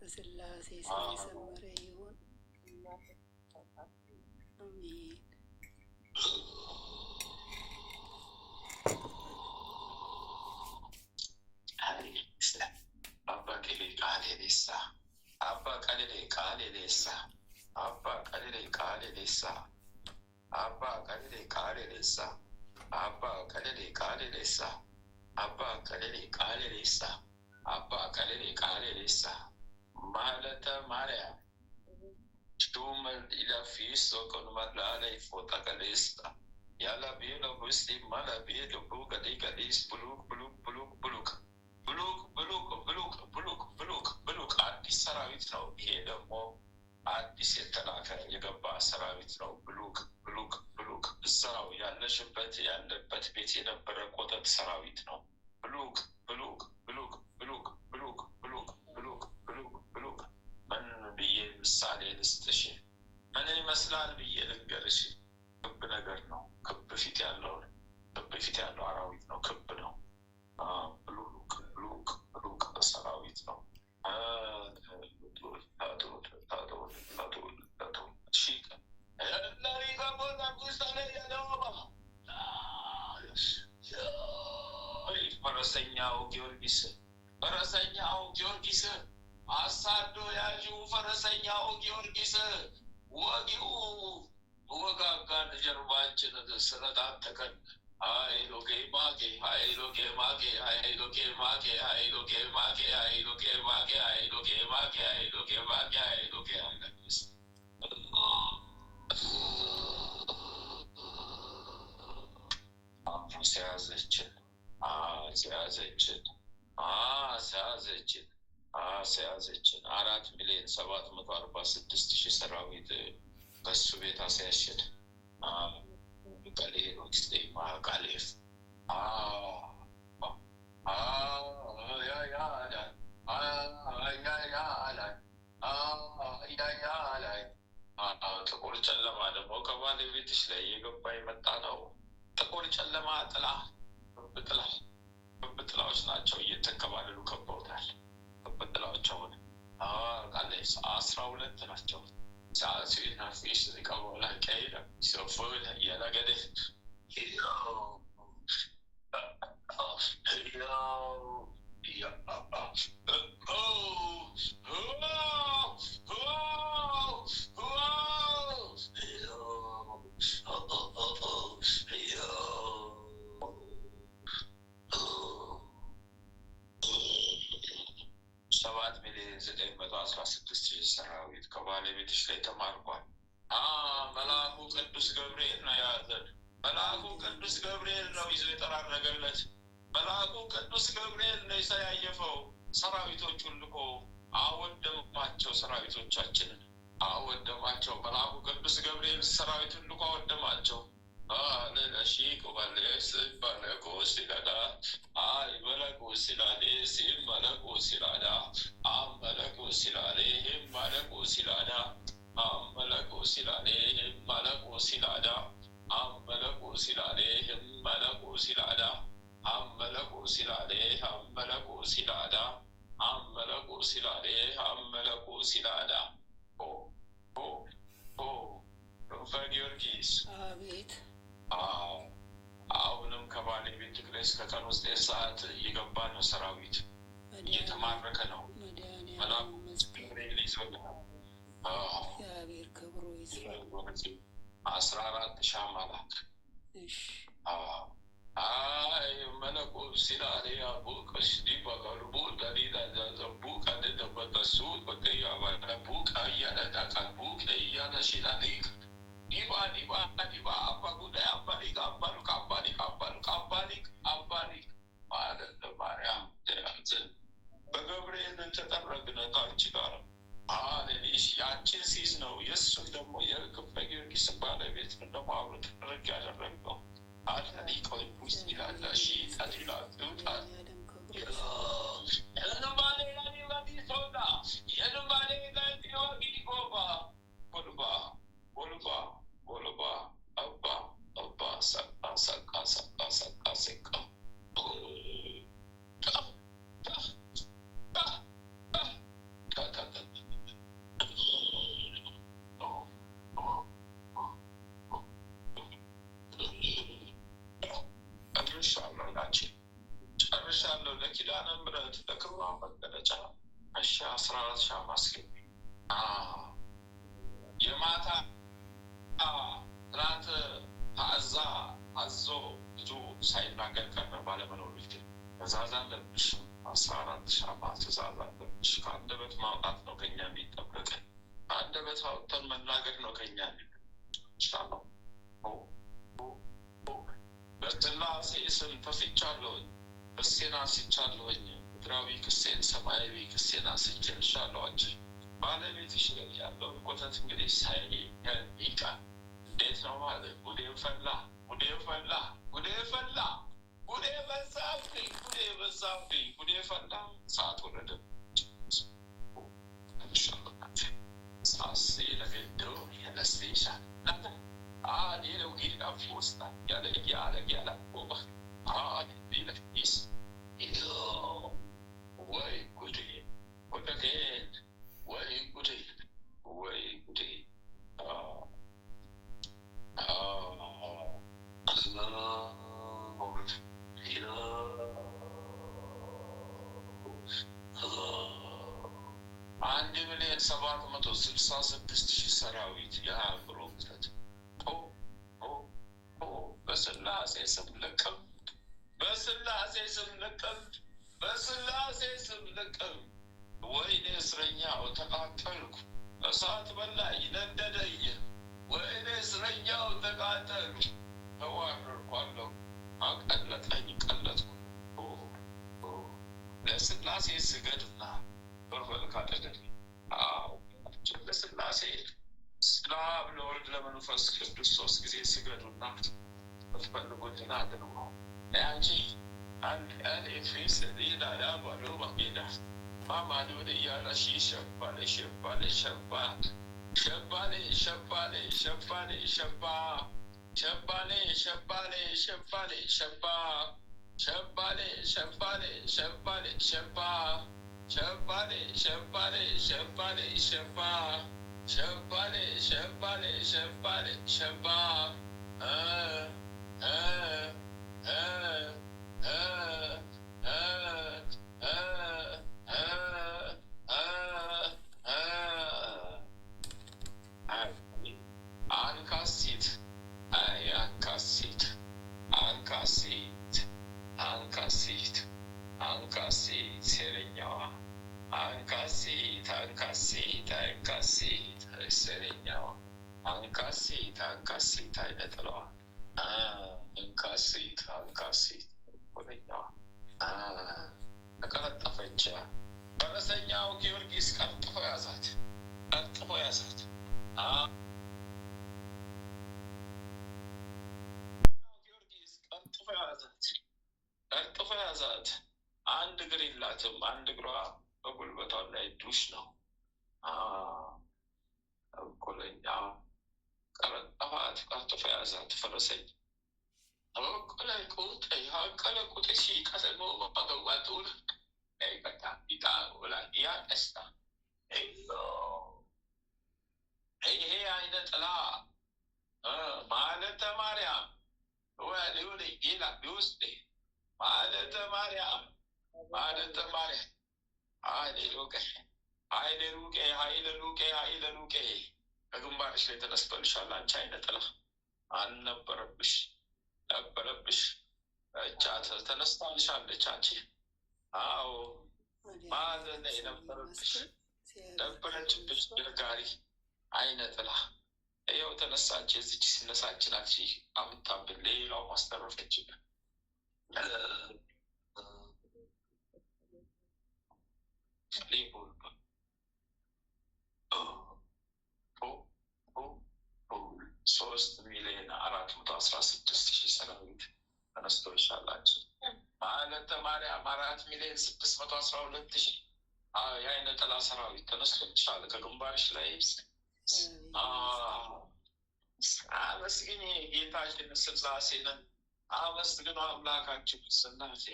በስላሴ ስም የሰመረ ይሁን። አሜን። አባ ቀሌ ቃሌሌሳ አባ ቀሌሌ ቃሌሌሳ አባ ቀሌሌ ቃሌሌሳ አባ ቀሌሌ ቃሌሌሳ አባ ቀሌሌ ቃሌሌሳ አባ ቀሌሌ ቃሌሌሳ አባ ቀሌሌ ቃሌሌሳ ማለተ ማርያም ሹመል ኢላፊስ ኦኮኑማላለ ፎጣ ቀሌስታ ያላ ቤሎ ውስጥ ማላ ቤሎ ቡቀ ዲቀዲስ ብሉክ ብሉክ ብሉክ ብሉክ ብሉክ ብሉክ ብሉክ ብሉክ ብሉክ ብሉክ አዲስ ሰራዊት ነው። ይሄ ደግሞ አዲስ የተላከ የገባ ሰራዊት ነው። ብሉክ ብሉክ ብሉክ እዛው ያለሽበት ያለበት ቤት የነበረ ቆጠት ሰራዊት ነው። ብሉክ ብሉክ ብሉክ ብሉክ ብሉክ ብሉክ ብሉክ ብሉክ ብሉክ ምን ብዬ ምሳሌ ልስጥሽ? ምን ይመስላል ብዬ ልንገርሽ? ክብ ነገር ነው። ክብ ፊት ያለው አራዊት ነው። ክብ ነው። ብሉክ ብሉክ ብሉክ ሰራዊት ነው። ፈረሰኛው ጊዮርጊስ አሳዶ ያዢው ፈረሰኛው ጊዮርጊስ ወጊው ወጋጋን ጀርባችንን ስለታተከን ሀይሎጌ ማጌ ሀይሎጌ ማጌ ሀይሎጌ ማጌ ሀይሎጌ ማጌ ሀይሎጌ ማጌ ሀይሎጌ ማጌ ሀይሎጌ ማጌ ሀይሎጌ አለስ ሲያዘችን ሲያዘችን 4,746,000 ሰራዊት በሱ ቤት አስያሽን ቀሌሎች ማቃሌፍ ጥቁር ጨለማ ደግሞ ከባለቤትሽ ላይ የገባ የመጣ ነው። ጥቁር ጨለማ ጥላ ጥላዎች ናቸው። እየተንከባለሉ ከበውታል። ጥላዎች አሁን ቃሌስ 12 ናቸው። ሲና ፊሽ ቀበላ ቀይረ ሲፎል እያለገደ ሰራዊት ከባለቤትሽ ላይ ተማርኳል። መልአኩ ቅዱስ ገብርኤል ነው የያዘን። መልአኩ ቅዱስ ገብርኤል ነው ይዞ የጠራረገለት። መልአኩ ቅዱስ ገብርኤል ነው የተያየፈው። ሰራዊቶቹን ልኮ አወደማቸው። ሰራዊቶቻችንን አወደማቸው። መልአኩ ቅዱስ ገብርኤል ሰራዊቱን ልኮ አወደማቸው። ለሺቅ ባለስ ባለቆ ሲላዳ አይ በለቆ ሲላዴ ሲም መለቆ ሲላዳ አመለቆ ሲላዴ መለቆ ሲላዳ አመለቆ ሲላዴ መለቆ ሲላዳ አመለቆ ሲላዴ መለቆ ሲላዳ አመለቆ ሲላዴ አመለቆ ሲላዳ አመለቆ ሲላዴ አመለቆ ሲላዳ ጊዮርጊስ አቤት። አሁንም ከባለቤት ላይ እስከ ቀን 9 ሰዓት እየገባ ነው። ሰራዊት እየተማረከ ነው። መልአኩ ገብርኤል ይዞልናል። እግዚአብሔር ክብሩ ይስፋ። 14,000 አማላክ አይ መለኮ ሲላሌ አቡቀሽ ዲባጋሉ ዳሊዳ ዛዛቡ ካደደበተሱ በቀያ ባዳ ቡቃ እያለ ዳቃ ቡቅ እያለ ሲላሌ በገብርኤል ተጠረግነ ከአንቺ ጋር አሌሊሽ ያንቺን ሲዝ ነው የእሱን ደግሞ የቅዱስ ጊዮርጊስን ባለቤት ደግሞ አብሮ ተጠረግ ያደረገው አለሊ ቆይስ ይላል ሺ ታዲላል ይውጣል የንባሌ ጋዲ ሶዳ የንባሌ ጋዲ ወጊ ጎባ ጎልባ ጎልባ ጎልባ አባ አባ ሰቃ ሰቃ ሰቃ ሰቃ ሰቃ ጨርሻለሁ። ለኪዳነ ምሕረት ለክብሯ መገለጫ 14 ሻማ አስገቢ። የማታ ትናንት አዞ ብዙ ሳይናገር ቀረ ባለመኖሩ ፊት ትእዛዝ አለብሽ። 14 ሻማ ትእዛዝ አለብሽ። ከአንደበት ማውጣት ነው ከኛ የሚጠበቅ። አንደበት አውጥተን መናገር ነው ከኛ የሚሻለው። በስላሴ ስም ተፍቻለሁኝ፣ ክሴን አንስቻለሁኝ። ምድራዊ ክሴን ሰማያዊ ክሴን አንስቼልሻለሁ። አንቺ ባለቤትሽ ላይ ያለውን ቆተት እንግዲህ ሳይቃ እንዴት ነው ማለት? ጉዴ ፈላ፣ ጉዴ ፈላ፣ ጉዴ ፈላ፣ ጉዴ በዛብኝ፣ ጉዴ በዛብኝ፣ ጉዴ ፈላ። ሰዓት ወረደ። ሳሴ ለገደው ያለስቴሻል ሌለው ጌዳ ፎስታ ያለ ቦባ ሌለፊስ ወይ ጉዴ ወደገን ወይ ጉዴ ወይ ጉዴ አንድ 1,766,000 ሰራዊት የአእምሮ ብዛት በስላሴ ስም ልቅም፣ በስላሴ ስም ልቅም፣ በስላሴ ስም ልቅም። ወይኔ እስረኛው ተቃጠልኩ፣ እሳት በላኝ ነደደኝ። ወይኔ እስረኛው ተቃጠልኩ፣ ተዋረድኳለሁ፣ አቀለጠኝ ቀለጥኩ። ለስላሴ ስገድና በርበልካ ደገድ ለስላሴ ለአብ ለወልድ ለመንፈስ ቅዱስ 3 ጊዜ ስገዱና ትፈልጉትን አድርጉ። ያንቺ አንድ ኤፌስ ሌላ ባዶ ባጌዳ ማማዶ እያለ ሸባሌ ሸባሌ ሸባ ሸባሌ ሸባሌ ሸባሌ ሸባ ሸባሌ ሸባሌ ሸባሌ ሸባ ሸባሌ ሸባሌ ሸባሌ ሸባ ሸባሌ ሸባሌ ሸባሌ ሸባ ሸባሌ ሸባሌ ሸባሌ ሸባ አንካሲት አንካሲት አንካሲት አንካሲት አንካሲት ሴረኛዋ አንካሲት አንካሲት አንካሲት ሴረኛዋ አንካሲት አንካሲት አይነጥለዋ አንካሲት አንካሲት ወደኛዋ ተቀለጠፈች። ፈረሰኛው ጊዮርጊስ ቀልጥፎ ያዛት፣ ቀልጥፎ ያዛት። ጊዮርጊስ ቀልጥፎ ያዛት፣ ቀልጥፎ ያዛት። አንድ እግር የላትም፣ አንድ እግሯ በጉልበቷ ላይ ዱሽ ነው። እኮለኛ ቀለጠፋት፣ ቀልጥፎ ያዛት። ፈረሰኛ ቀለ ቁጥ ሲቀሰኖ በገዋቱን ይቀጣ ላ ያቀስታ ይሄ አይነ ጥላ ማለተ ማርያም ሊሆን ጌላ ሊውስጤ ማለተ ማርያም ማለተ ማርያም ኃይለ ሉቄ ኃይለ ሉቄ ኃይለ ሉቄ ኃይለ ሉቄ ከግንባርሽ ላይ ተነስቶልሻል። አንቺ አይነ ጥላ አልነበረብሽ ነበረብሽ እቻት ተነስታልሻለች። አንቺ አዎ ማዘን ነበረብሽ ነበረችብሽ። ገርጋሪ አይነ ጥላ ይኸው ተነሳች። እዚች ሲነሳችን አቺ አምታብል ሌላው ማስተረፈች ሊቦል 3,416,000 ሰራዊት ተነስቶ ይሻላችሁ ማለተ ማርያም 4,612,000 የአይነ ጥላ ሰራዊት ተነስቶ ይሻለ ከግንባርሽ ላይ አመስግኝ ጌታችን ስላሴንን አመስግኑ አምላካችን ስናሴ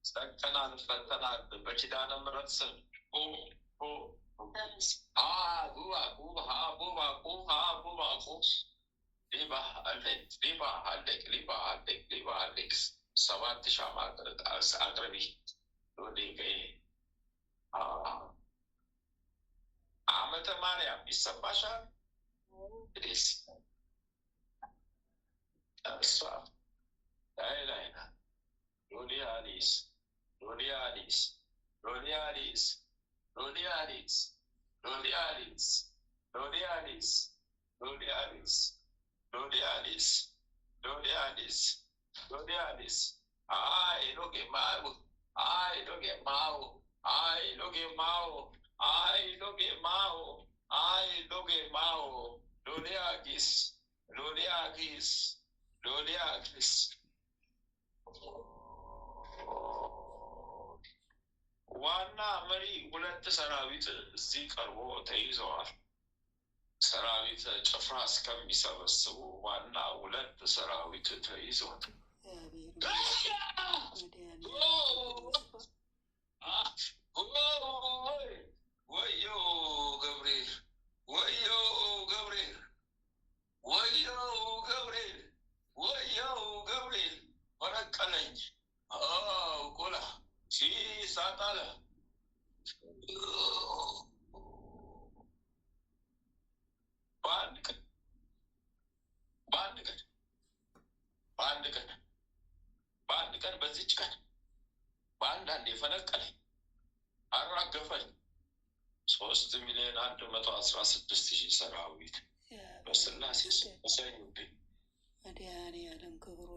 ጸንተናል ፈተናል በኪዳነ ምሕረት ስም ሊባ 7,000 አቅርቢ ዓመተ ማርያም ይሰማሻል? እሷ ላይ ሎዲያሊስ I look at Mao. Lodiagis. ዋና መሪ ሁለት ሰራዊት እዚህ ቀርቦ ተይዘዋል። ሰራዊት ጭፍራ እስከሚሰበስቡ ዋና ሁለት ሰራዊት ተይዘዋል። ወዮ ገብርኤል ወረቀለኝ ቆላ ሳጣለ በአንድ ቀን በዚች ቀን በአንዳንድ የፈነቀለኝ አራገፈኝ 3,116,000 ሰራዊት በስላሴ ሰኙብኝ። መድኃኒዓለም ክብሩ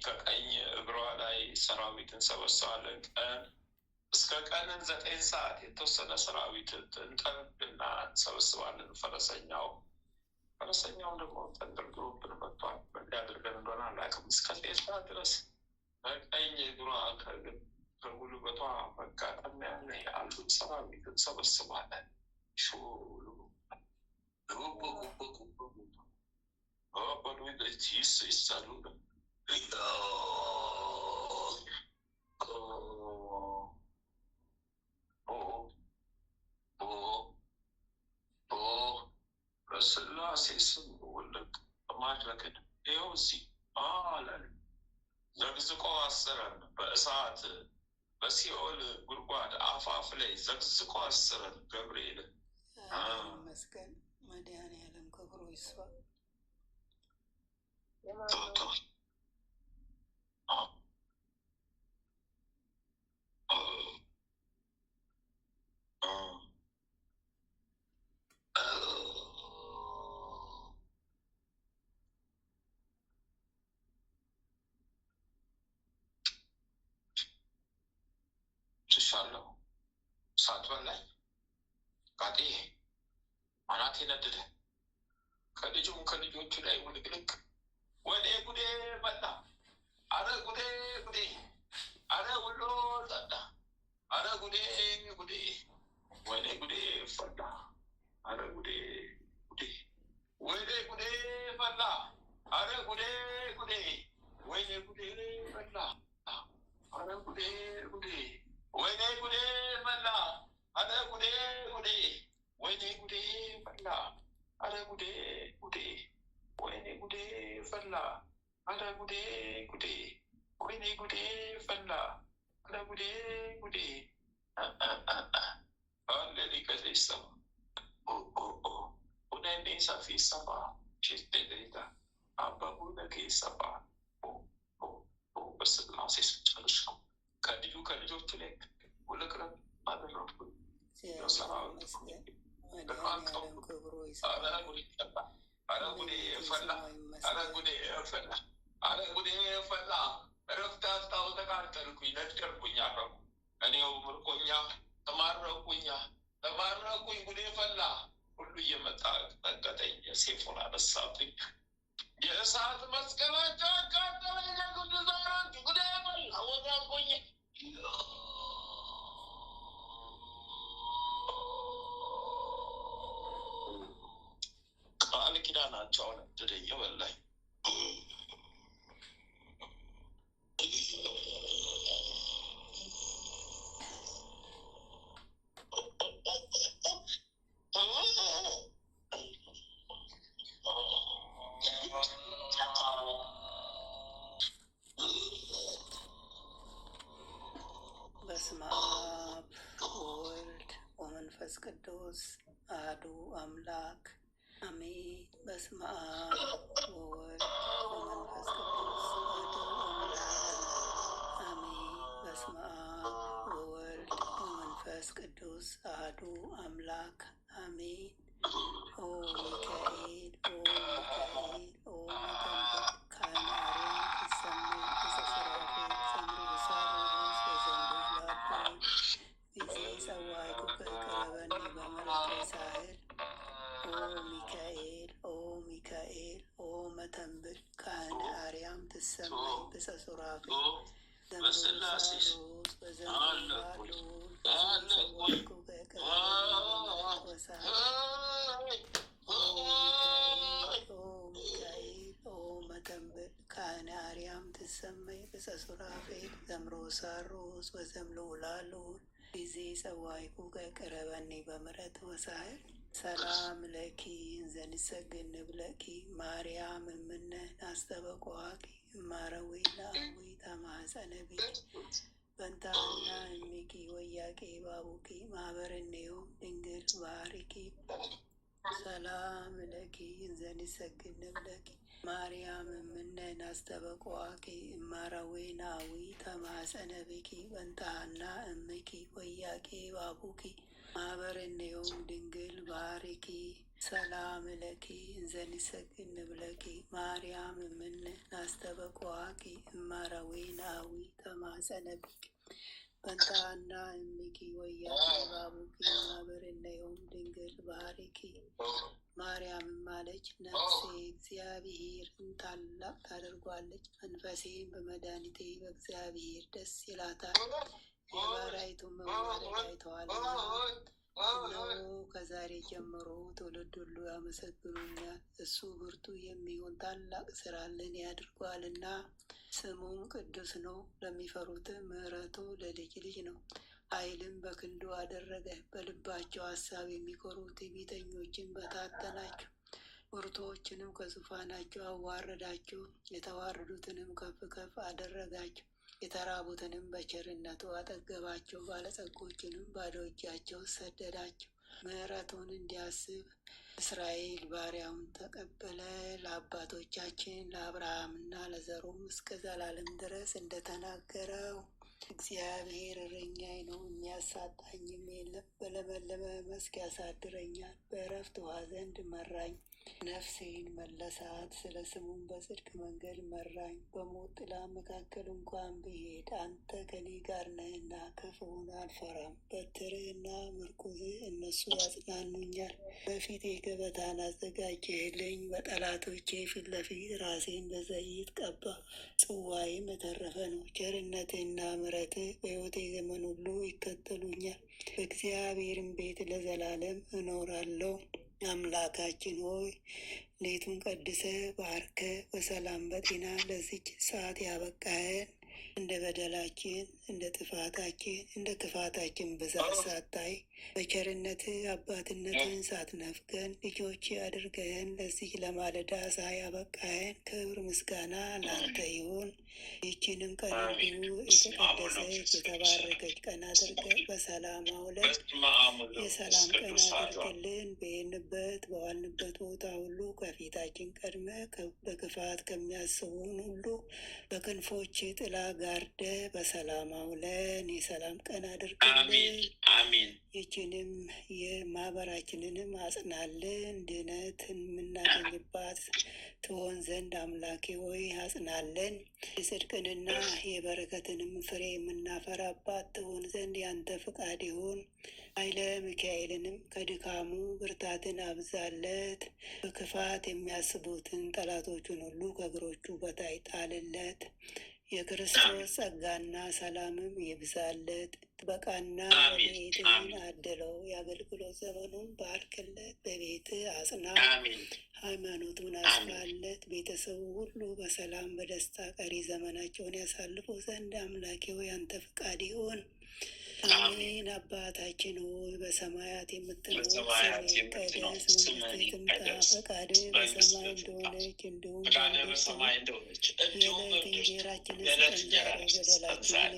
ከቀኝ እግሯ ላይ ሰራዊትን ሰበሰባለን። ቀን እስከ ቀንን 9 ሰዓት የተወሰነ ሰራዊት እንጠብና እንሰበስባለን። ፈረሰኛው ደግሞ ተንደርድሮብን መጥቷል። በሊያደርገን እንደሆነ አላውቅም። እስከ 9 ሰዓት ድረስ በቀኝ እግሯ ከጉልበቷ መጋጠም ያለ ያሉት ሰራዊት እንሰበስባለን። ሹሉ ይሳሉ በስላሴ ስም ወለቅ ማድረግን ይኸው እዚህ አለን። ዘግዝቆ አሰረን በእሳት በሲኦል ጉድጓድ አፋፍ ላይ ዘግዝቆ አሰረን። ገብርኤል መስገን መድኃኒዓለም ክብሩ ይስፋ። ትሻለው ሳትበላይ ቃጤ አናቴ ነደደ። ከልጆቹ ላይ ውልቅልቅ ወዴ ጉዴ መጣ። አረ ጉዴ አረ ውሎ ጠጣ። አረ ጉዴ ወይኔ ጉዴ ፈላ። አረ ጉዴ ወይኔ ጉዴ ፈላ። አረ ጉዴ ወይኔ ጉዴ ፈላ። አረ ጉዴ ወይኔ ጉዴ ፈላ። አረ ጉዴ ወይኔ ጉዴ ፈላ። አረ ጉዴ ወይኔ ጉዴ ፈላ፣ አረ ጉዴ ጉዴ፣ ወይኔ ጉዴ ፈላ፣ አረ ጉዴ ጉዴ። Halleli ከሌሰማ ሁነኔ ሰፊሰማ ሽቴሌታ አባቡ ለኬሰማ በስላሴ ስጨርሽ ነው ከልዩ ከልጆቹ ላይ ውልቅረብ አደረኩ። ፈላ እረፍት አጣሁ፣ ተቃጠልኩኝ፣ ነደርኩኝ፣ አረኩ እኔው ምርኮኛ ተማረኩኝ፣ ጉዴ ፈላ። ሁሉ እየመጣ ነቀጠኝ፣ ሴፉን አነሳብኝ፣ የእሳት መስቀላቸው አቃጠለኝ። ቅዱሳኖች ጉዴ ፈላ፣ ወጋንቆኝ ቃል ኪዳናቸውን ድደየ በላኝ። በስመ አብ ወወልድ ወመንፈስ ቅዱስ አሐዱ አምላክ አሜን። በስመ አብ ወወልድ ወመንፈስ ቅዱስ አሐዱ አምላክ አሜን። በስመ አብ ወወልድ ወመንፈስ ቅዱስ አሐዱ አምላክ አሜን። ኦ ሚካኤል ኦ ሚካኤል ኦ መተንበት ካህነ አርያም ትሰመይ በሰፈራፌ ዘምሩ ሳሮስ በዘንዱ ላቦ ጊዜ ጸዋይ ኩከ ቀረበኒ በመሬት ሳህል ኦ ሚካኤል ኦ ሚካኤል ኦ መተንብል ካህነ አርያም ትሰመይ በሰሱራፌ ዘምሩ ሳሮስ በዘንዱ ላቦ ጸዋይ ኩከ ቀረበኒ በመሬት ሳህል መተንብል ካህነ አርያም ትሰመይ በሰሱራፌል ዘምሮ ሳሮስ በዘምሎ ላሉል ጊዜ ጸዋይኩ ቀረበኒ በምረት ወሳህል ሰላም ለኪ እንዘንሰግድ ንብለኪ ማርያም እምነ አስተበቋቂ እማረዊ ለአዊ ተማጸነ ቢኪ በንታና እሚኪ ወያቄ ባቡኪ ማህበርኔዮም ድንግል ባሪኪ ሰላም ለኪ እንዘንሰግድ ንብለኪ ማርያም እምነን አስተበቋቂ እማረዌናዊ ተማጸነ ቢኪ በንታና እምኪ ወያቄ ባቡኪ ማህበርኔዮም ድንግል ባሪኪ ሰላም ለኪ እንዘንሰግድ ንብለኪ ማርያም እምነን አስተበቋቂ እማረዌናዊ ተማጸነ ቢኪ በንታና እምኪ ወያቄ ባቡኪ ማህበርኔዮም ድንግል ባሪኪ ማርያምም አለች፣ ነፍሴ እግዚአብሔርን ታላቅ ታደርጓለች፣ መንፈሴም በመድኃኒቴ በእግዚአብሔር ደስ ይላታል፣ የባሪያይቱን መዋረድ አይተዋልና። እነሆ ከዛሬ ጀምሮ ትውልድ ሁሉ ያመሰግኑኛል። እሱ ብርቱ የሚሆን ታላቅ ስራልን ያድርጓልና፣ ስሙም ቅዱስ ነው። ለሚፈሩትም ምሕረቱ ለልጅ ልጅ ነው። ኃይልም በክንዱ አደረገ። በልባቸው ሀሳብ የሚኮሩ ትዕቢተኞችን በታተናቸው። ብርቱዎችንም ከዙፋናቸው አዋረዳቸው። የተዋረዱትንም ከፍ ከፍ አደረጋቸው። የተራቡትንም በቸርነቱ አጠገባቸው። ባለጸጎችንም ባዶ እጃቸው ሰደዳቸው። ምሕረቱን እንዲያስብ እስራኤል ባሪያውን ተቀበለ። ለአባቶቻችን ለአብርሃምና ለዘሩም እስከ ዘላለም ድረስ እንደተናገረው እግዚአብሔር እረኛዬ ነው፣ የሚያሳጣኝም የለም። በለመለመ መስክ ያሳድረኛል፣ በዕረፍት ውኃ ዘንድ መራኝ። ነፍሴን መለሳት፣ ስለ ስሙም በጽድቅ መንገድ መራኝ። በሞት ጥላ መካከል እንኳን ብሄድ አንተ ከኔ ጋር ነህና ክፉውን አልፈራም። በትርህና ምርኩዝህ እነሱ ያጽናኑኛል። በፊቴ ገበታን አዘጋጀህልኝ፣ በጠላቶቼ ፊት ለፊት ራሴን በዘይት ቀባ። ጽዋዬም የተረፈ ነው። ቸርነትህና ምሕረትህ በሕይወቴ ዘመን ሁሉ ይከተሉኛል። በእግዚአብሔርም ቤት ለዘላለም እኖራለሁ። አምላካችን ሆይ ሌቱን ቀድሰ ባርከ በሰላም በጤና ለዚች ሰዓት ያበቃህን እንደ በደላችን እንደ ጥፋታችን እንደ ክፋታችን ብዛት ሳታይ በቸርነት አባትነትን ሳትነፍገን ልጆች አድርገን ለዚህ ለማለዳ ሳያበቃህን ክብር ምስጋና ለአንተ ይሁን። ይህችንም ቀን ሁሉ የተቀደሰች የተባረከች ቀን አድርገን በሰላም አውለን የሰላም ቀን አድርግልን። በሄድንበት በዋልንበት ቦታ ሁሉ ከፊታችን ቀድመ በክፋት ከሚያስቡን ሁሉ በክንፎች ጥላ ጋርደ በሰላም አውለን የሰላም ቀን አድርግልን። ይችንም የማህበራችንንም አጽናልን። ድነትን የምናገኝባት ትሆን ዘንድ አምላኬ ሆይ አጽናለን። የጽድቅንና የበረከትንም ፍሬ የምናፈራባት ትሆን ዘንድ ያንተ ፍቃድ ይሁን። ኃይለ ሚካኤልንም ከድካሙ ብርታትን አብዛለት። በክፋት የሚያስቡትን ጠላቶቹን ሁሉ ከእግሮቹ በታይ ጣልለት። የክርስቶስ ጸጋና ሰላምም ይብዛለት። ጥበቃና ረድኤትን አድለው። የአገልግሎት ዘመኑን ባርክለት። በቤት አጽና። ሃይማኖቱን አስፋለት። ቤተሰቡ ሁሉ በሰላም በደስታ ቀሪ ዘመናቸውን ያሳልፉ ዘንድ አምላኬ ሆይ ያንተ ፍቃድ ይሁን። አሜን። አባታችን ሆይ በሰማያት የምትኖር ስምህ ይቀደስ፣ መንግስትህ ትምጣ፣ ፈቃድህ በሰማይ እንደሆነች እንዲሁም በሰማይ እንደሆነች የዕለት እንጀራችንን ስጠን ዛሬ።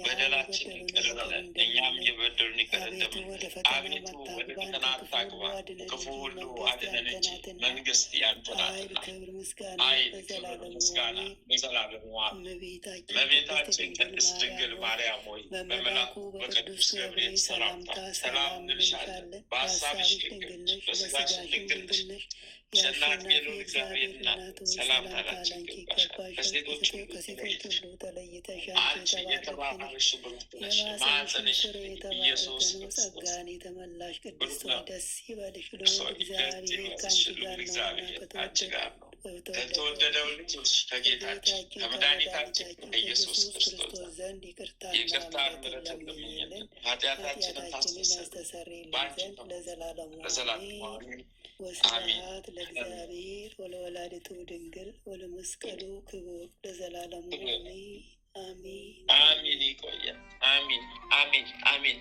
በደላችንን ይቅር በለን እኛም የበደሉንን ይቅር እንደምንል። ወደ ፈተና አታግባን ከክፉ ሁሉ አድነን እንጂ መንግስት ያንተ ናትና፣ ክብር ምስጋና ለዘላለሙ አሜን። እመቤታችን ቅድስት ድንግል ማርያም ሆይ በመልአኩ በቅዱስ ገብርኤል ሰላምታ ሰላም እንልሻለን። በሐሳብሽ ድንግል ነሽ፣ በሥጋሽም ድንግል ነሽ። የአሸናፊ እግዚአብሔር እናት ሰላምታ ላንቺ ይገባሻል። ከሴቶች ሁሉ ተለይተሽ አንቺ የተባረክሽ ብሩክ ነሽ፣ የማኅፀንሽ ፍሬ የተባረከ ነው። ጸጋን የተመላሽ ቅድስት ሆይ ደስ ይበልሽ፣ ልዑል እግዚአብሔር ከአንቺ ጋር ነውና ከተወደደው ልጅሽ ከጌታችን ከመድኃኒታችን ከኢየሱስ ክርስቶስ ዘንድ ይቅርታን ምሕረት ለምኝልን ኃጢአታችንን ታስተሰርይልን ዘንድ ለዘላለሙ አሜን። ወስብሐት ለእግዚአብሔር ወለወላዲቱ ድንግል ወለመስቀሉ ክቡር ለዘላለሙ አሜን አሜን አሜን። ይቆያል። አሜን አሜን አሜን።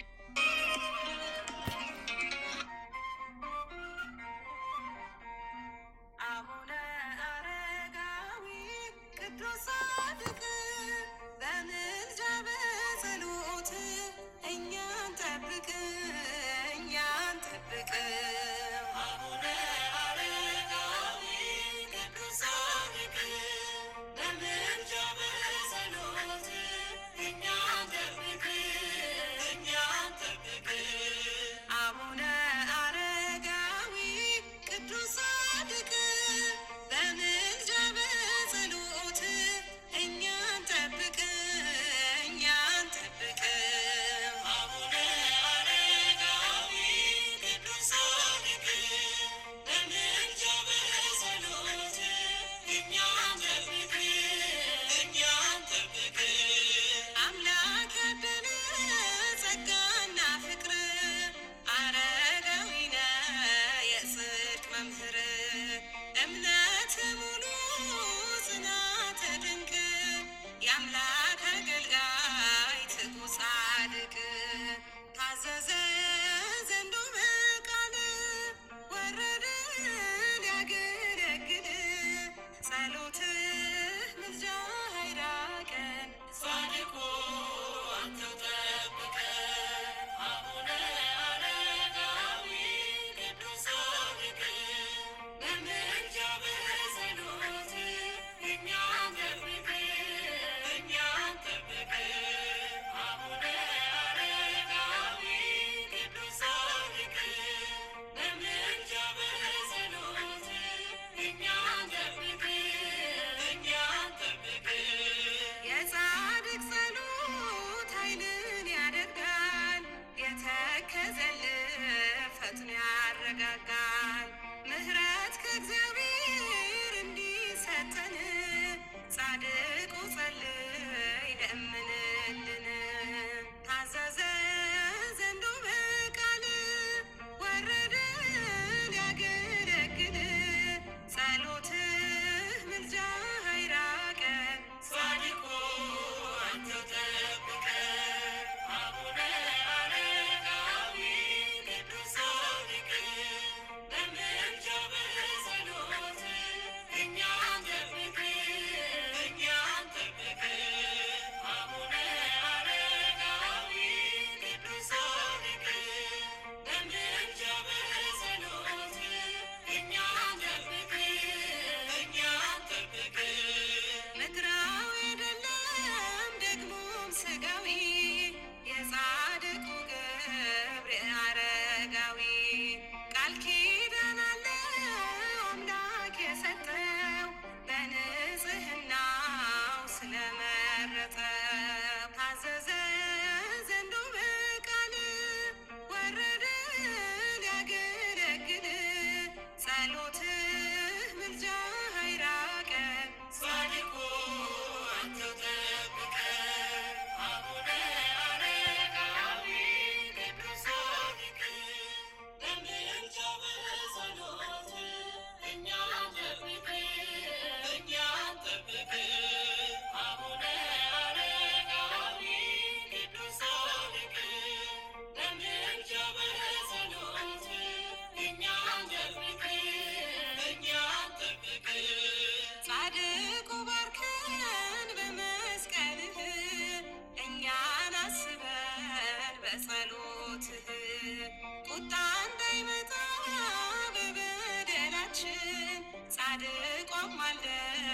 እንቆማለን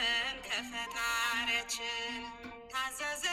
ከፈጣሪያችን ታዘዘ